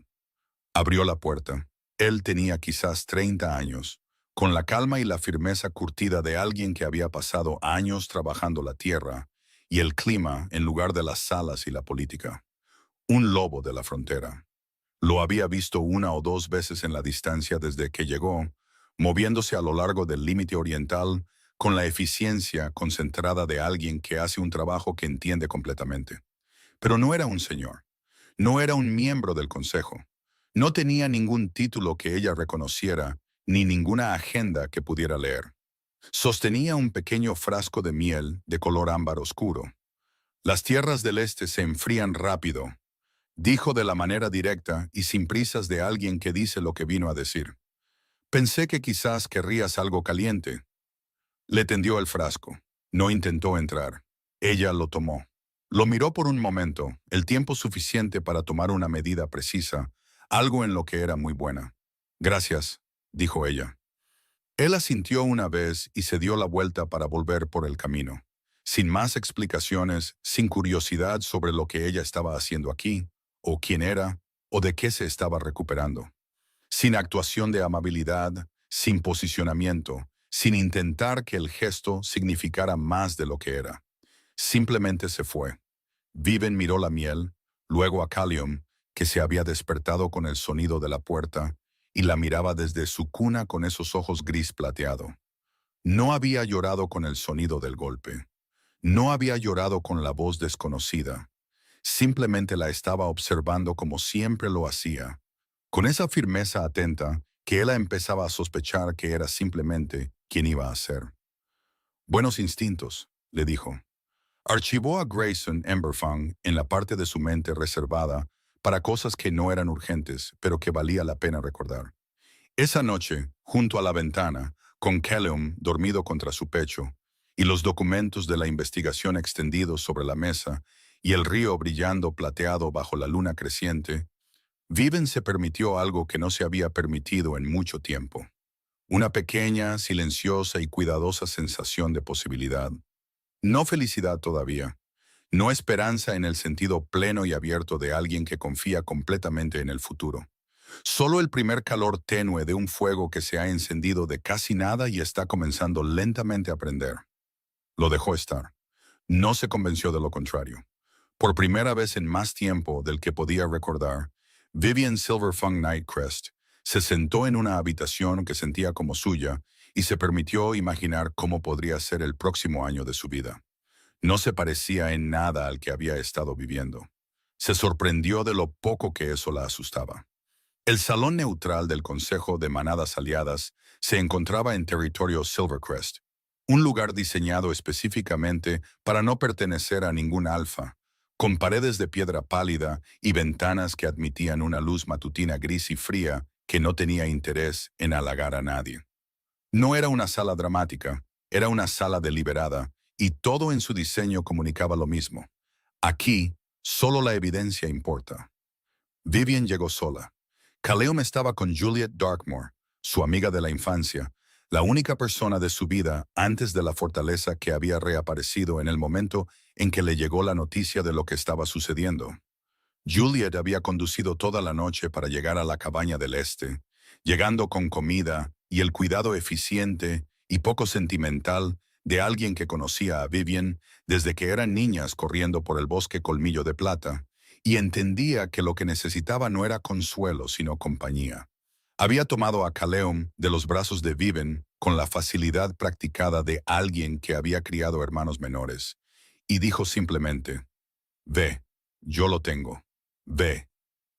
Abrió la puerta. Él tenía quizás 30 años, con la calma y la firmeza curtida de alguien que había pasado años trabajando la tierra y el clima en lugar de las salas y la política. Un lobo de la frontera. Lo había visto una o dos veces en la distancia desde que llegó, moviéndose a lo largo del límite oriental con la eficiencia concentrada de alguien que hace un trabajo que entiende completamente. Pero no era un señor, no era un miembro del consejo, no tenía ningún título que ella reconociera, ni ninguna agenda que pudiera leer. Sostenía un pequeño frasco de miel de color ámbar oscuro. Las tierras del este se enfrían rápido, dijo de la manera directa y sin prisas de alguien que dice lo que vino a decir. Pensé que quizás querrías algo caliente. Le tendió el frasco. No intentó entrar. Ella lo tomó. Lo miró por un momento, el tiempo suficiente para tomar una medida precisa, algo en lo que era muy buena. Gracias, dijo ella. Él asintió una vez y se dio la vuelta para volver por el camino. Sin más explicaciones, sin curiosidad sobre lo que ella estaba haciendo aquí, o quién era, o de qué se estaba recuperando. Sin actuación de amabilidad, sin posicionamiento, sin intentar que el gesto significara más de lo que era. Simplemente se fue. Viven miró la miel, luego a Callum, que se había despertado con el sonido de la puerta, y la miraba desde su cuna con esos ojos gris plateado. No había llorado con el sonido del golpe. No había llorado con la voz desconocida. Simplemente la estaba observando como siempre lo hacía, con esa firmeza atenta que ella empezaba a sospechar que era simplemente quien iba a ser. Buenos instintos, le dijo. Archivó a Grayson Emberfang en la parte de su mente reservada para cosas que no eran urgentes, pero que valía la pena recordar. Esa noche, junto a la ventana, con Callum dormido contra su pecho, y los documentos de la investigación extendidos sobre la mesa, y el río brillando plateado bajo la luna creciente, Viven se permitió algo que no se había permitido en mucho tiempo. Una pequeña, silenciosa y cuidadosa sensación de posibilidad. No felicidad todavía. No esperanza en el sentido pleno y abierto de alguien que confía completamente en el futuro. Solo el primer calor tenue de un fuego que se ha encendido de casi nada y está comenzando lentamente a prender. Lo dejó estar. No se convenció de lo contrario. Por primera vez en más tiempo del que podía recordar, Vivian Silverfang Nightcrest se sentó en una habitación que sentía como suya y se permitió imaginar cómo podría ser el próximo año de su vida. No se parecía en nada al que había estado viviendo. Se sorprendió de lo poco que eso la asustaba. El salón neutral del Consejo de Manadas Aliadas se encontraba en territorio Silvercrest, un lugar diseñado específicamente para no pertenecer a ningún alfa, con paredes de piedra pálida y ventanas que admitían una luz matutina gris y fría que no tenía interés en halagar a nadie. No era una sala dramática, era una sala deliberada, y todo en su diseño comunicaba lo mismo. Aquí, solo la evidencia importa. Vivian llegó sola. Callum estaba con Juliet Darkmoor, su amiga de la infancia, la única persona de su vida antes de la fortaleza que había reaparecido en el momento en que le llegó la noticia de lo que estaba sucediendo. Juliet había conducido toda la noche para llegar a la cabaña del este, llegando con comida y el cuidado eficiente y poco sentimental de alguien que conocía a Vivian desde que eran niñas corriendo por el bosque Colmillo de Plata, y entendía que lo que necesitaba no era consuelo, sino compañía. Había tomado a Callum de los brazos de Vivian con la facilidad practicada de alguien que había criado hermanos menores, y dijo simplemente, «Ve, yo lo tengo. Ve».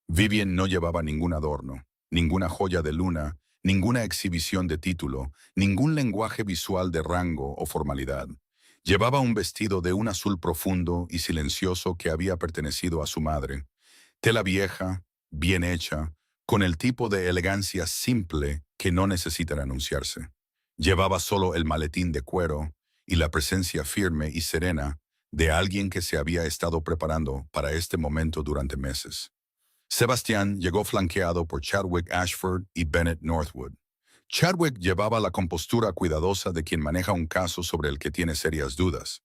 Vivian no llevaba ningún adorno, ninguna joya de luna, ninguna exhibición de título, ningún lenguaje visual de rango o formalidad. Llevaba un vestido de un azul profundo y silencioso que había pertenecido a su madre. Tela vieja, bien hecha, con el tipo de elegancia simple que no necesita anunciarse. Llevaba solo el maletín de cuero y la presencia firme y serena de alguien que se había estado preparando para este momento durante meses. Sebastián llegó flanqueado por Chadwick Ashford y Bennett Northwood. Chadwick llevaba la compostura cuidadosa de quien maneja un caso sobre el que tiene serias dudas.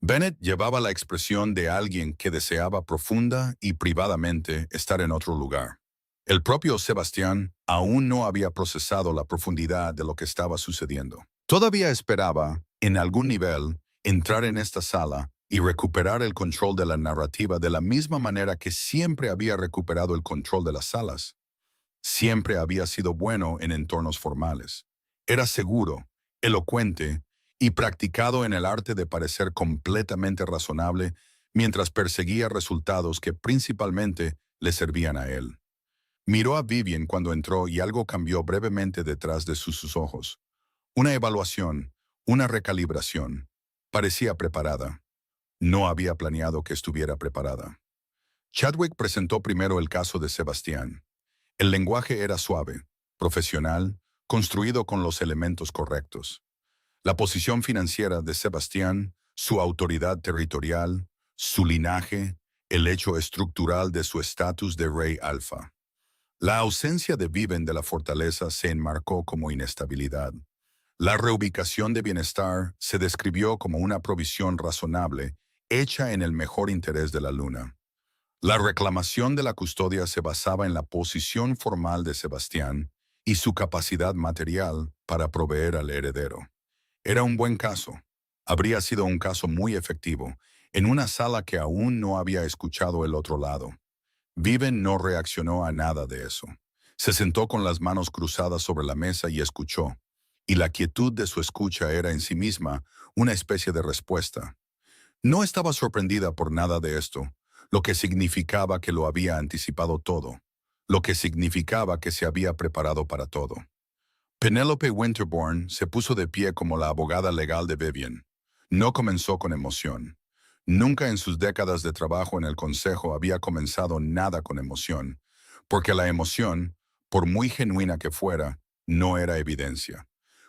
Bennett llevaba la expresión de alguien que deseaba profunda y privadamente estar en otro lugar. El propio Sebastián aún no había procesado la profundidad de lo que estaba sucediendo. Todavía esperaba, en algún nivel, entrar en esta sala y recuperar el control de la narrativa de la misma manera que siempre había recuperado el control de las salas. Siempre había sido bueno en entornos formales. Era seguro, elocuente y practicado en el arte de parecer completamente razonable mientras perseguía resultados que principalmente le servían a él. Miró a Vivian cuando entró y algo cambió brevemente detrás de sus ojos. Una evaluación, una recalibración. Parecía preparada. No había planeado que estuviera preparada. Chadwick presentó primero el caso de Sebastián. El lenguaje era suave, profesional, construido con los elementos correctos. La posición financiera de Sebastián, su autoridad territorial, su linaje, el hecho estructural de su estatus de rey alfa. La ausencia de Viven de la fortaleza se enmarcó como inestabilidad. La reubicación de bienestar se describió como una provisión razonable, hecha en el mejor interés de la luna. La reclamación de la custodia se basaba en la posición formal de Sebastián y su capacidad material para proveer al heredero. Era un buen caso. Habría sido un caso muy efectivo, en una sala que aún no había escuchado el otro lado. Viven no reaccionó a nada de eso. Se sentó con las manos cruzadas sobre la mesa y escuchó, y la quietud de su escucha era en sí misma una especie de respuesta. No estaba sorprendida por nada de esto, lo que significaba que lo había anticipado todo, lo que significaba que se había preparado para todo. Penelope Winterbourne se puso de pie como la abogada legal de Vivian. No comenzó con emoción. Nunca en sus décadas de trabajo en el consejo había comenzado nada con emoción, porque la emoción, por muy genuina que fuera, no era evidencia.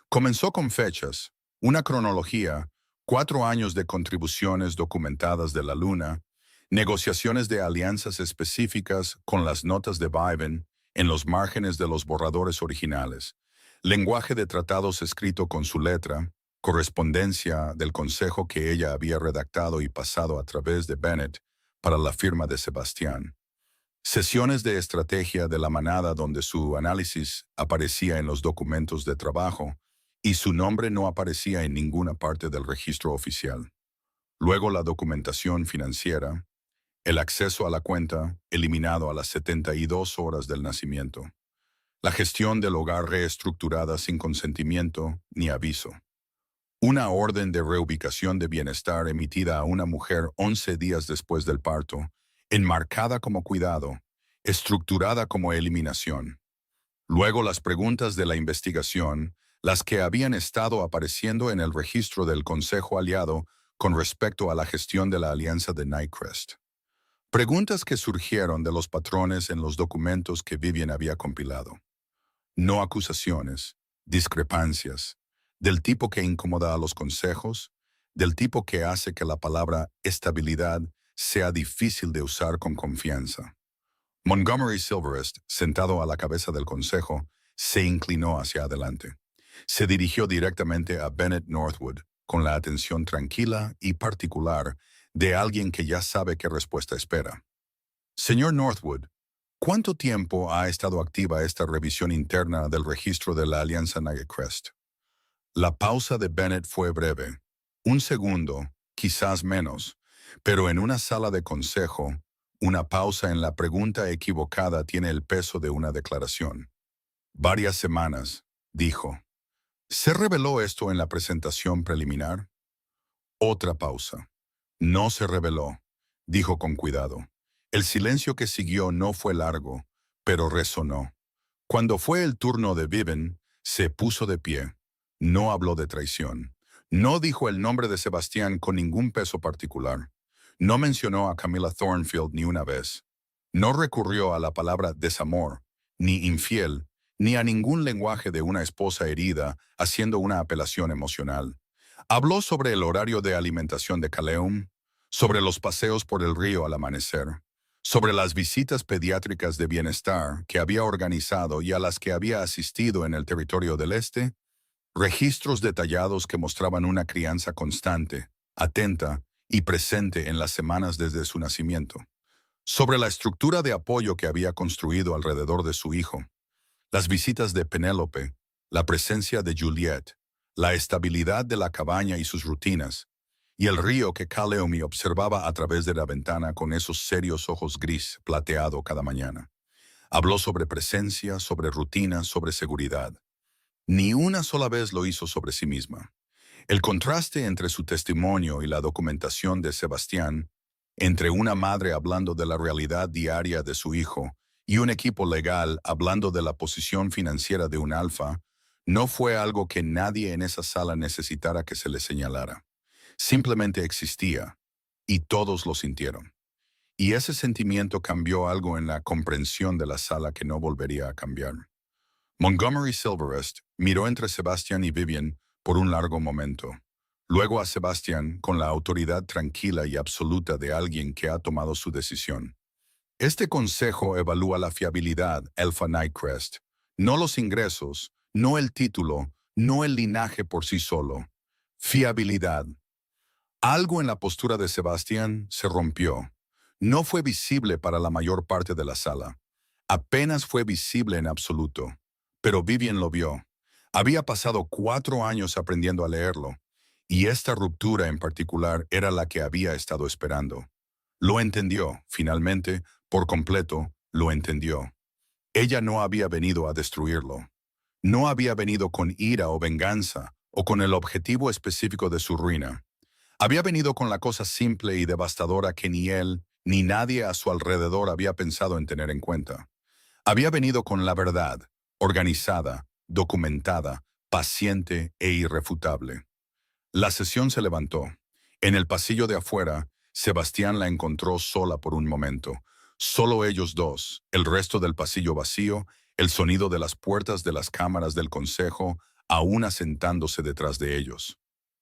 Comenzó con fechas, una cronología, 4 años de contribuciones documentadas de la Luna, negociaciones de alianzas específicas con las notas de Viven en los márgenes de los borradores originales, lenguaje de tratados escrito con su letra, correspondencia del consejo que ella había redactado y pasado a través de Bennett para la firma de Sebastián. Sesiones de estrategia de la manada donde su análisis aparecía en los documentos de trabajo y su nombre no aparecía en ninguna parte del registro oficial. Luego la documentación financiera, el acceso a la cuenta eliminado a las 72 horas del nacimiento. La gestión del hogar reestructurada sin consentimiento ni aviso. Una orden de reubicación de bienestar emitida a una mujer 11 días después del parto, enmarcada como cuidado, estructurada como eliminación. Luego las preguntas de la investigación, las que habían estado apareciendo en el registro del Consejo Aliado con respecto a la gestión de la alianza de Nightcrest. Preguntas que surgieron de los patrones en los documentos que Vivian había compilado. No acusaciones, discrepancias, del tipo que incomoda a los consejos, del tipo que hace que la palabra estabilidad sea difícil de usar con confianza. Montgomery Silverest, sentado a la cabeza del consejo, se inclinó hacia adelante. Se dirigió directamente a Bennett Northwood, con la atención tranquila y particular de alguien que ya sabe qué respuesta espera. Señor Northwood, ¿cuánto tiempo ha estado activa esta revisión interna del registro de la Alianza Nightcrest? La pausa de Bennett fue breve. Un segundo, quizás menos, pero en una sala de consejo, una pausa en la pregunta equivocada tiene el peso de una declaración. Varias semanas, dijo. ¿Se reveló esto en la presentación preliminar? Otra pausa. No se reveló, dijo con cuidado. El silencio que siguió no fue largo, pero resonó. Cuando fue el turno de Viven, se puso de pie. No habló de traición. No dijo el nombre de Sebastián con ningún peso particular. No mencionó a Camilla Thornfield ni una vez. No recurrió a la palabra desamor, ni infiel, ni a ningún lenguaje de una esposa herida haciendo una apelación emocional. Habló sobre el horario de alimentación de Caleum, sobre los paseos por el río al amanecer, sobre las visitas pediátricas de bienestar que había organizado y a las que había asistido en el territorio del Este, registros detallados que mostraban una crianza constante, atenta y presente en las semanas desde su nacimiento, sobre la estructura de apoyo que había construido alrededor de su hijo, las visitas de Penélope, la presencia de Juliet, la estabilidad de la cabaña y sus rutinas, y el río que Kaleomi observaba a través de la ventana con esos serios ojos gris plateado cada mañana. Habló sobre presencia, sobre rutina, sobre seguridad. Ni una sola vez lo hizo sobre sí misma. El contraste entre su testimonio y la documentación de Sebastián, entre una madre hablando de la realidad diaria de su hijo y un equipo legal hablando de la posición financiera de un alfa, no fue algo que nadie en esa sala necesitara que se le señalara. Simplemente existía, y todos lo sintieron. Y ese sentimiento cambió algo en la comprensión de la sala que no volvería a cambiar. Montgomery Silverest miró entre Sebastian y Vivian por un largo momento. Luego a Sebastian con la autoridad tranquila y absoluta de alguien que ha tomado su decisión. Este consejo evalúa la fiabilidad, Alpha Nightcrest, no los ingresos, no el título, no el linaje por sí solo. Fiabilidad. Algo en la postura de Sebastián se rompió. No fue visible para la mayor parte de la sala. Apenas fue visible en absoluto. Pero Vivian lo vio. Había pasado 4 años aprendiendo a leerlo, y esta ruptura en particular era la que había estado esperando. Lo entendió, finalmente, por completo, lo entendió. Ella no había venido a destruirlo. No había venido con ira o venganza, o con el objetivo específico de su ruina. Había venido con la cosa simple y devastadora que ni él, ni nadie a su alrededor había pensado en tener en cuenta. Había venido con la verdad, organizada, documentada, paciente e irrefutable. La sesión se levantó. En el pasillo de afuera, Sebastián la encontró sola por un momento. Solo ellos dos, el resto del pasillo vacío, el sonido de las puertas de las cámaras del consejo, aún asentándose detrás de ellos.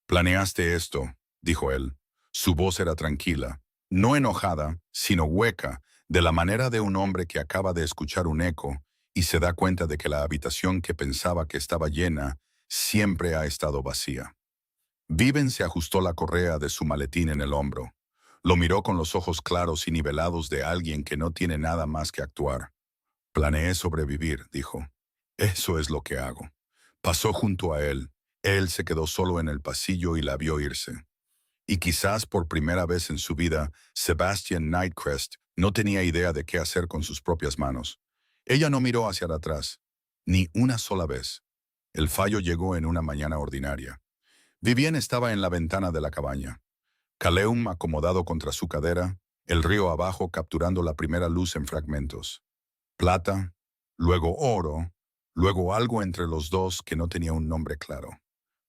«Planeaste esto», dijo él. Su voz era tranquila, no enojada, sino hueca, de la manera de un hombre que acaba de escuchar un eco y se da cuenta de que la habitación que pensaba que estaba llena siempre ha estado vacía. Viven se ajustó la correa de su maletín en el hombro. Lo miró con los ojos claros y nivelados de alguien que no tiene nada más que actuar. «Planeé sobrevivir», dijo. «Eso es lo que hago». Pasó junto a él. Él se quedó solo en el pasillo y la vio irse. Y quizás por primera vez en su vida, Sebastian Nightcrest no tenía idea de qué hacer con sus propias manos. Ella no miró hacia atrás, ni una sola vez. El fallo llegó en una mañana ordinaria. Vivian estaba en la ventana de la cabaña. Caleum acomodado contra su cadera, el río abajo capturando la primera luz en fragmentos. Plata, luego oro, luego algo entre los dos que no tenía un nombre claro.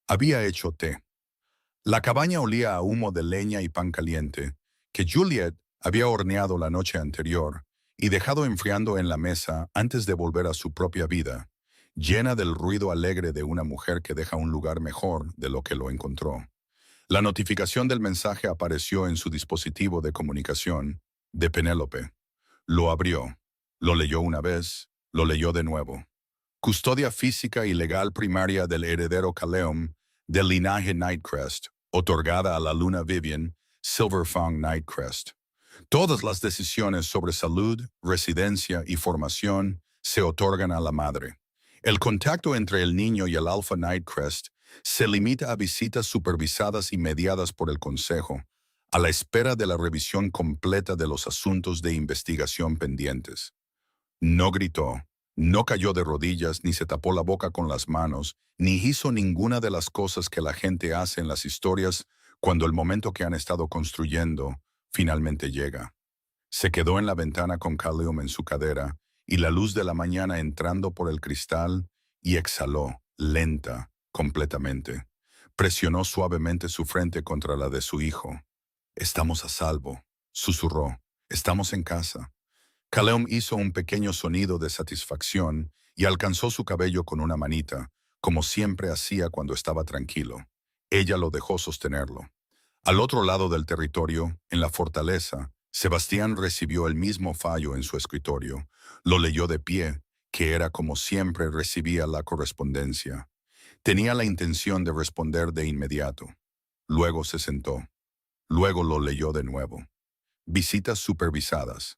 Había hecho té. La cabaña olía a humo de leña y pan caliente, que Juliet había horneado la noche anterior y dejado enfriando en la mesa antes de volver a su propia vida, llena del ruido alegre de una mujer que deja un lugar mejor de lo que lo encontró. La notificación del mensaje apareció en su dispositivo de comunicación, de Penélope. Lo abrió, lo leyó una vez, lo leyó de nuevo. Custodia física y legal primaria del heredero Caleum, del linaje Nightcrest, otorgada a la luna Vivian, Silverfang Nightcrest. Todas las decisiones sobre salud, residencia y formación se otorgan a la madre. El contacto entre el niño y el Alpha Nightcrest se limita a visitas supervisadas y mediadas por el consejo, a la espera de la revisión completa de los asuntos de investigación pendientes. No gritó, no cayó de rodillas, ni se tapó la boca con las manos, ni hizo ninguna de las cosas que la gente hace en las historias cuando el momento que han estado construyendo finalmente llega. Se quedó en la ventana con Caleum en su cadera y la luz de la mañana entrando por el cristal y exhaló, lenta, completamente. Presionó suavemente su frente contra la de su hijo. «Estamos a salvo», susurró. «Estamos en casa». Caleum hizo un pequeño sonido de satisfacción y alcanzó su cabello con una manita, como siempre hacía cuando estaba tranquilo. Ella lo dejó sostenerlo. Al otro lado del territorio, en la fortaleza, Sebastián recibió el mismo fallo en su escritorio. Lo leyó de pie, que era como siempre recibía la correspondencia. Tenía la intención de responder de inmediato. Luego se sentó. Luego lo leyó de nuevo. Visitas supervisadas.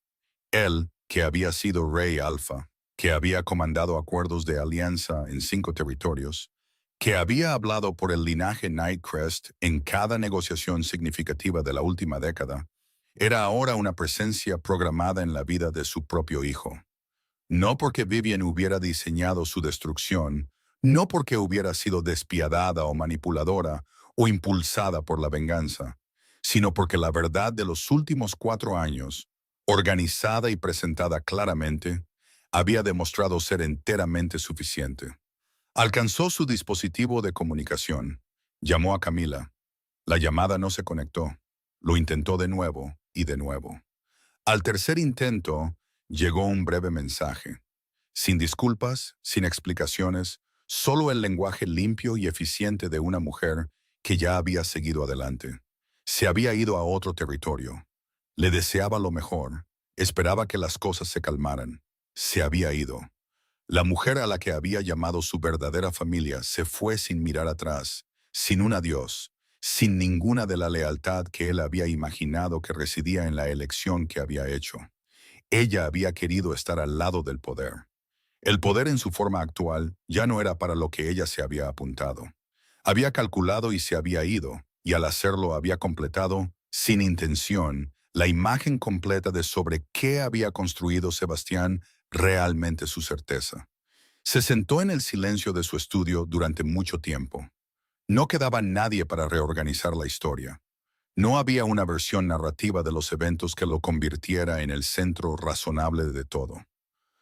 Él, que había sido rey alfa, que había comandado acuerdos de alianza en 5 territorios, que había hablado por el linaje Nightcrest en cada negociación significativa de la última década, era ahora una presencia programada en la vida de su propio hijo. No porque Vivian hubiera diseñado su destrucción, no porque hubiera sido despiadada o manipuladora o impulsada por la venganza, sino porque la verdad de los últimos 4 años, organizada y presentada claramente, había demostrado ser enteramente suficiente. Alcanzó su dispositivo de comunicación. Llamó a Camila. La llamada no se conectó. Lo intentó de nuevo y de nuevo. Al tercer intento, llegó un breve mensaje. Sin disculpas, sin explicaciones, solo el lenguaje limpio y eficiente de una mujer que ya había seguido adelante. Se había ido a otro territorio. Le deseaba lo mejor. Esperaba que las cosas se calmaran. Se había ido. La mujer a la que había llamado su verdadera familia se fue sin mirar atrás, sin un adiós, sin ninguna de la lealtad que él había imaginado que residía en la elección que había hecho. Ella había querido estar al lado del poder. El poder en su forma actual ya no era para lo que ella se había apuntado. Había calculado y se había ido, y al hacerlo había completado, sin intención, la imagen completa de sobre qué había construido Sebastián realmente su certeza. Se sentó en el silencio de su estudio durante mucho tiempo. No quedaba nadie para reorganizar la historia. No había una versión narrativa de los eventos que lo convirtiera en el centro razonable de todo.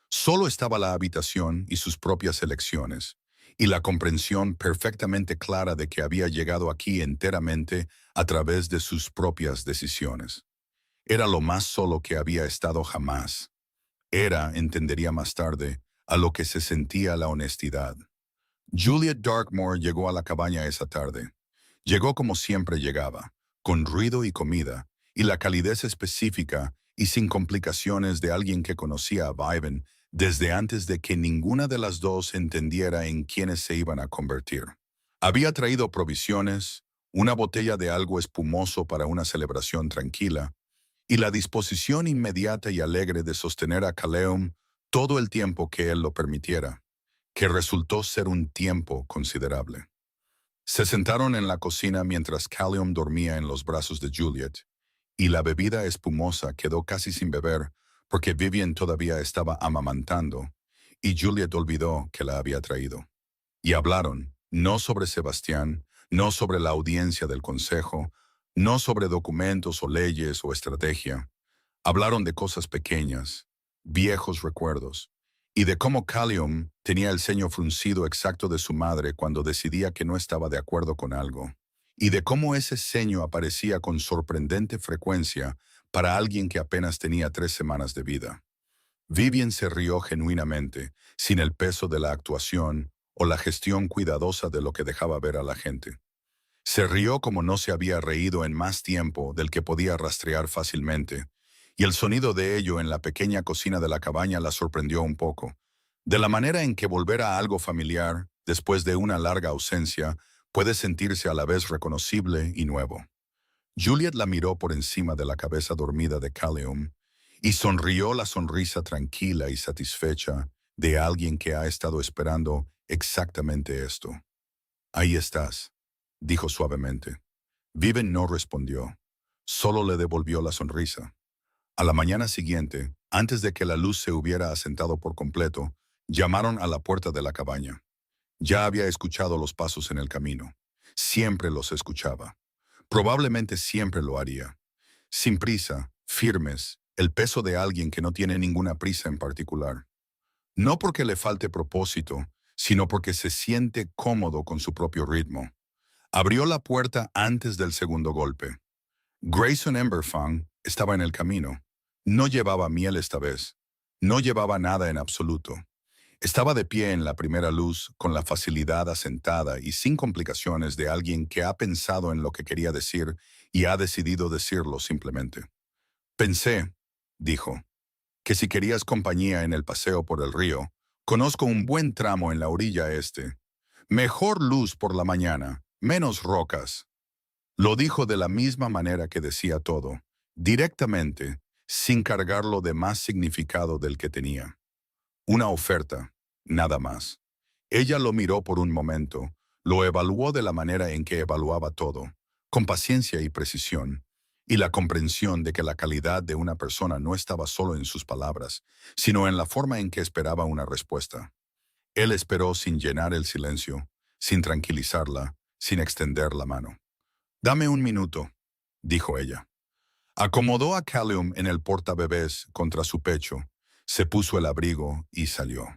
Solo estaba la habitación y sus propias elecciones, y la comprensión perfectamente clara de que había llegado aquí enteramente a través de sus propias decisiones. Era lo más solo que había estado jamás. Era, entendería más tarde, a lo que se sentía la honestidad. Juliet Darkmoor llegó a la cabaña esa tarde. Llegó como siempre llegaba, con ruido y comida, y la calidez específica y sin complicaciones de alguien que conocía a Viven desde antes de que ninguna de las dos entendiera en quiénes se iban a convertir. Había traído provisiones, una botella de algo espumoso para una celebración tranquila, y la disposición inmediata y alegre de sostener a Caleum todo el tiempo que él lo permitiera, que resultó ser un tiempo considerable. Se sentaron en la cocina mientras Caleum dormía en los brazos de Juliet, y la bebida espumosa quedó casi sin beber porque Vivian todavía estaba amamantando, y Juliet olvidó que la había traído. Y hablaron, no sobre Sebastián, no sobre la audiencia del consejo, no sobre documentos o leyes o estrategia. Hablaron de cosas pequeñas, viejos recuerdos, y de cómo Caleum tenía el ceño fruncido exacto de su madre cuando decidía que no estaba de acuerdo con algo, y de cómo ese ceño aparecía con sorprendente frecuencia para alguien que apenas tenía 3 semanas de vida. Vivian se rió genuinamente, sin el peso de la actuación o la gestión cuidadosa de lo que dejaba ver a la gente. Se rió como no se había reído en más tiempo del que podía rastrear fácilmente, y el sonido de ello en la pequeña cocina de la cabaña la sorprendió un poco, de la manera en que volver a algo familiar, después de una larga ausencia, puede sentirse a la vez reconocible y nuevo. Juliet la miró por encima de la cabeza dormida de Caleum y sonrió la sonrisa tranquila y satisfecha de alguien que ha estado esperando exactamente esto. Ahí estás, dijo suavemente. Viven no respondió, solo le devolvió la sonrisa. A la mañana siguiente, antes de que la luz se hubiera asentado por completo, llamaron a la puerta de la cabaña. Ya había escuchado los pasos en el camino. Siempre los escuchaba. Probablemente siempre lo haría. Sin prisa, firmes, el peso de alguien que no tiene ninguna prisa en particular. No porque le falte propósito, sino porque se siente cómodo con su propio ritmo. Abrió la puerta antes del segundo golpe. Grayson Emberfang estaba en el camino. No llevaba miel esta vez. No llevaba nada en absoluto. Estaba de pie en la primera luz, con la facilidad asentada y sin complicaciones de alguien que ha pensado en lo que quería decir y ha decidido decirlo simplemente. Pensé, dijo, que si querías compañía en el paseo por el río, conozco un buen tramo en la orilla este. Mejor luz por la mañana, menos rocas. Lo dijo de la misma manera que decía todo, directamente, sin cargarlo de más significado del que tenía. Una oferta, nada más. Ella lo miró por un momento, lo evaluó de la manera en que evaluaba todo, con paciencia y precisión, y la comprensión de que la calidad de una persona no estaba solo en sus palabras, sino en la forma en que esperaba una respuesta. Él esperó sin llenar el silencio, sin tranquilizarla, sin extender la mano. «Dame un minuto», dijo ella. Acomodó a Callum en el portabebés contra su pecho, se puso el abrigo y salió.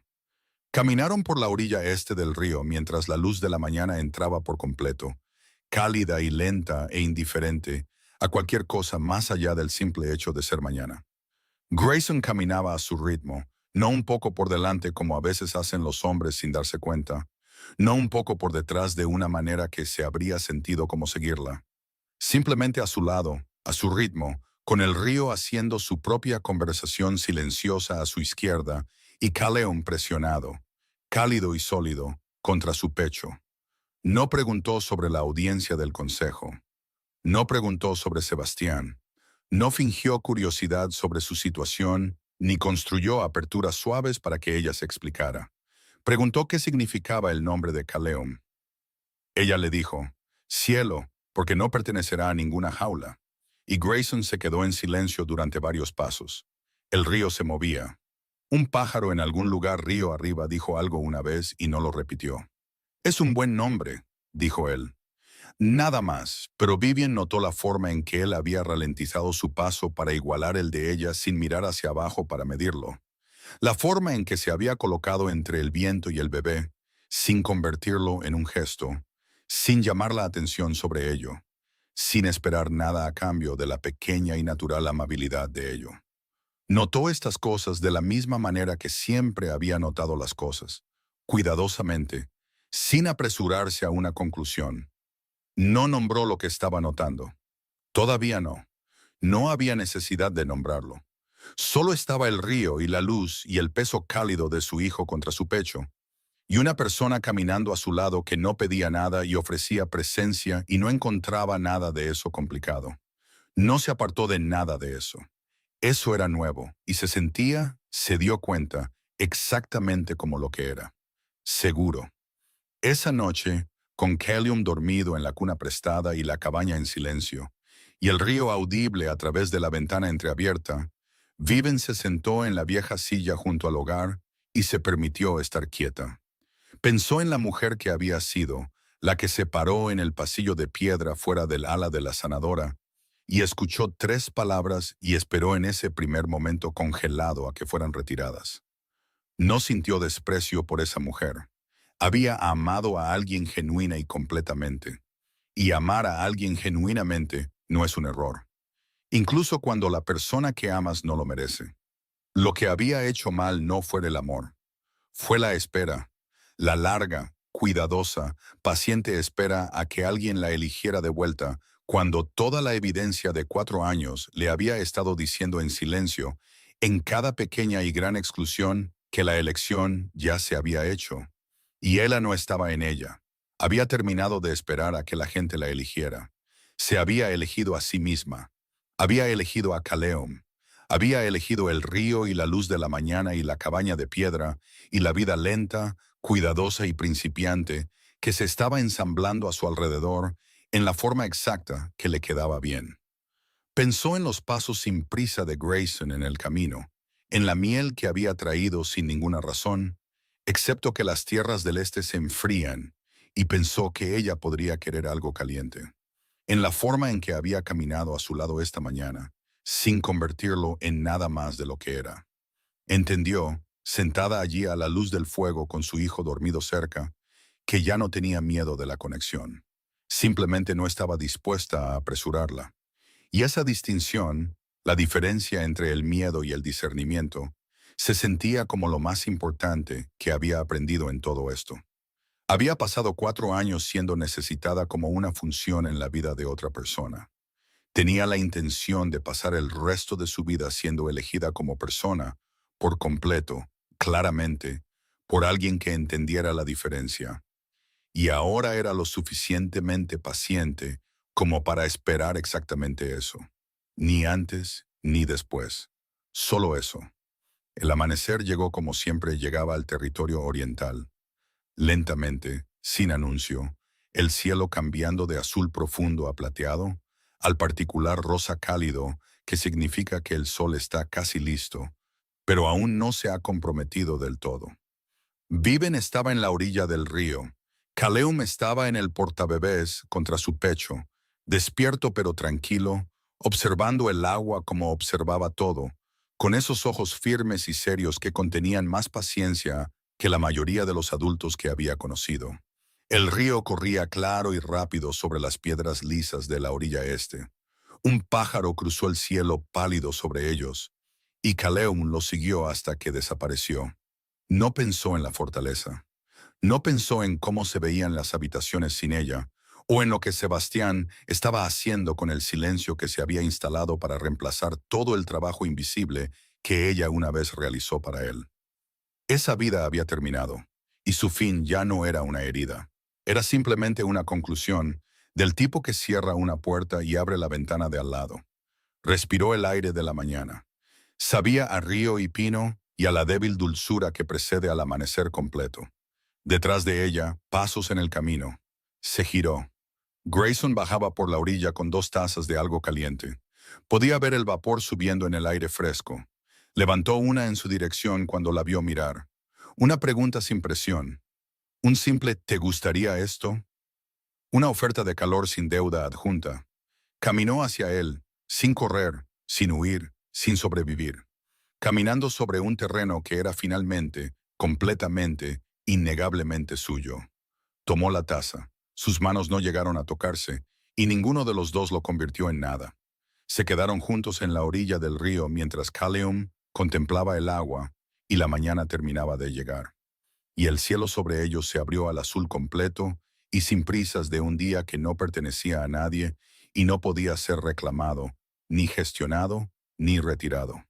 Caminaron por la orilla este del río mientras la luz de la mañana entraba por completo, cálida y lenta e indiferente a cualquier cosa más allá del simple hecho de ser mañana. Grayson caminaba a su ritmo, no un poco por delante como a veces hacen los hombres sin darse cuenta, no un poco por detrás de una manera que se habría sentido como seguirla. Simplemente a su lado, a su ritmo, con el río haciendo su propia conversación silenciosa a su izquierda y Callum presionado, cálido y sólido, contra su pecho. No preguntó sobre la audiencia del consejo. No preguntó sobre Sebastián. No fingió curiosidad sobre su situación, ni construyó aperturas suaves para que ella se explicara. Preguntó qué significaba el nombre de Callum. Ella le dijo, «Cielo, porque no pertenecerá a ninguna jaula». Y Grayson se quedó en silencio durante varios pasos. El río se movía. Un pájaro en algún lugar río arriba dijo algo una vez y no lo repitió. «Es un buen nombre», dijo él. Nada más, pero Vivian notó la forma en que él había ralentizado su paso para igualar el de ella sin mirar hacia abajo para medirlo. La forma en que se había colocado entre el viento y el bebé, sin convertirlo en un gesto, sin llamar la atención sobre ello, sin esperar nada a cambio de la pequeña y natural amabilidad de ello. Notó estas cosas de la misma manera que siempre había notado las cosas, cuidadosamente, sin apresurarse a una conclusión. No nombró lo que estaba notando. Todavía no. No había necesidad de nombrarlo. Solo estaba el río y la luz y el peso cálido de su hijo contra su pecho, y una persona caminando a su lado que no pedía nada y ofrecía presencia y no encontraba nada de eso complicado. No se apartó de nada de eso. Eso era nuevo, y se dio cuenta, exactamente como lo que era. Seguro. Esa noche, con Callum dormido en la cuna prestada y la cabaña en silencio, y el río audible a través de la ventana entreabierta, Viven se sentó en la vieja silla junto al hogar y se permitió estar quieta. Pensó en la mujer que había sido, la que se paró en el pasillo de piedra fuera del ala de la sanadora, y escuchó 3 palabras y esperó en ese primer momento congelado a que fueran retiradas. No sintió desprecio por esa mujer. Había amado a alguien genuina y completamente. Y amar a alguien genuinamente no es un error. Incluso cuando la persona que amas no lo merece. Lo que había hecho mal no fue el amor. Fue la espera. La larga, cuidadosa, paciente espera a que alguien la eligiera de vuelta cuando toda la evidencia de 4 años le había estado diciendo en silencio, en cada pequeña y gran exclusión, que la elección ya se había hecho. Y ella no estaba en ella. Había terminado de esperar a que la gente la eligiera. Se había elegido a sí misma. Había elegido a Callum. Había elegido el río y la luz de la mañana y la cabaña de piedra y la vida lenta, cuidadosa y principiante que se estaba ensamblando a su alrededor en la forma exacta que le quedaba bien. Pensó en los pasos sin prisa de Grayson en el camino, en la miel que había traído sin ninguna razón, excepto que las tierras del este se enfrían, y pensó que ella podría querer algo caliente. En la forma en que había caminado a su lado esta mañana, sin convertirlo en nada más de lo que era. Entendió, sentada allí a la luz del fuego con su hijo dormido cerca, que ya no tenía miedo de la conexión. Simplemente no estaba dispuesta a apresurarla. Y esa distinción, la diferencia entre el miedo y el discernimiento, se sentía como lo más importante que había aprendido en todo esto. Había pasado 4 años siendo necesitada como una función en la vida de otra persona. Tenía la intención de pasar el resto de su vida siendo elegida como persona, por completo, claramente, por alguien que entendiera la diferencia. Y ahora era lo suficientemente paciente como para esperar exactamente eso. Ni antes ni después. Solo eso. El amanecer llegó como siempre llegaba al territorio oriental. Lentamente, sin anuncio, el cielo cambiando de azul profundo a plateado, al particular rosa cálido, que significa que el sol está casi listo, pero aún no se ha comprometido del todo. Viven estaba en la orilla del río. Caleum estaba en el portabebés contra su pecho, despierto pero tranquilo, observando el agua como observaba todo, con esos ojos firmes y serios que contenían más paciencia que la mayoría de los adultos que había conocido. El río corría claro y rápido sobre las piedras lisas de la orilla este. Un pájaro cruzó el cielo pálido sobre ellos, y Caleum lo siguió hasta que desapareció. No pensó en la fortaleza. No pensó en cómo se veían las habitaciones sin ella, o en lo que Sebastián estaba haciendo con el silencio que se había instalado para reemplazar todo el trabajo invisible que ella una vez realizó para él. Esa vida había terminado, y su fin ya no era una herida. Era simplemente una conclusión del tipo que cierra una puerta y abre la ventana de al lado. Respiró el aire de la mañana. Sabía a río y pino y a la débil dulzura que precede al amanecer completo. Detrás de ella, pasos en el camino. Se giró. Grayson bajaba por la orilla con 2 tazas de algo caliente. Podía ver el vapor subiendo en el aire fresco. Levantó una en su dirección cuando la vio mirar. Una pregunta sin presión. Un simple ¿te gustaría esto? Una oferta de calor sin deuda adjunta. Caminó hacia él, sin correr, sin huir, sin sobrevivir. Caminando sobre un terreno que era finalmente, completamente, innegablemente suyo. Tomó la taza. Sus manos no llegaron a tocarse, y ninguno de los dos lo convirtió en nada. Se quedaron juntos en la orilla del río mientras Caleum contemplaba el agua y la mañana terminaba de llegar. Y el cielo sobre ellos se abrió al azul completo y sin prisas de un día que no pertenecía a nadie y no podía ser reclamado, ni gestionado, ni retirado.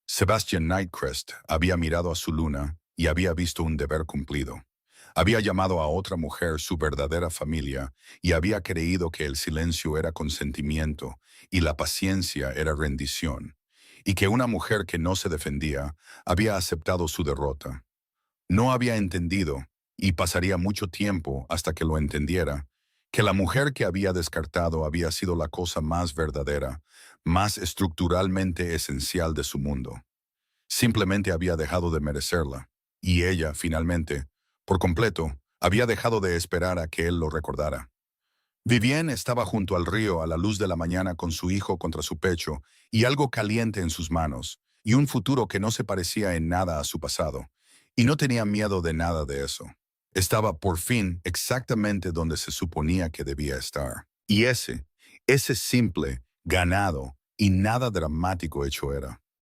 Sebastian Nightcrest había mirado a su luna y había visto un deber cumplido. Había llamado a otra mujer su verdadera familia y había creído que el silencio era consentimiento y la paciencia era rendición, y que una mujer que no se defendía había aceptado su derrota. No había entendido, y pasaría mucho tiempo hasta que lo entendiera, que la mujer que había descartado había sido la cosa más verdadera, más estructuralmente esencial de su mundo. Simplemente había dejado de merecerla, y ella, finalmente, por completo, había dejado de esperar a que él lo recordara. Vivienne estaba junto al río a la luz de la mañana con su hijo contra su pecho y algo caliente en sus manos, y un futuro que no se parecía en nada a su pasado, y no tenía miedo de nada de eso. Estaba por fin exactamente donde se suponía que debía estar. Y ese simple, ganado y nada dramático hecho era.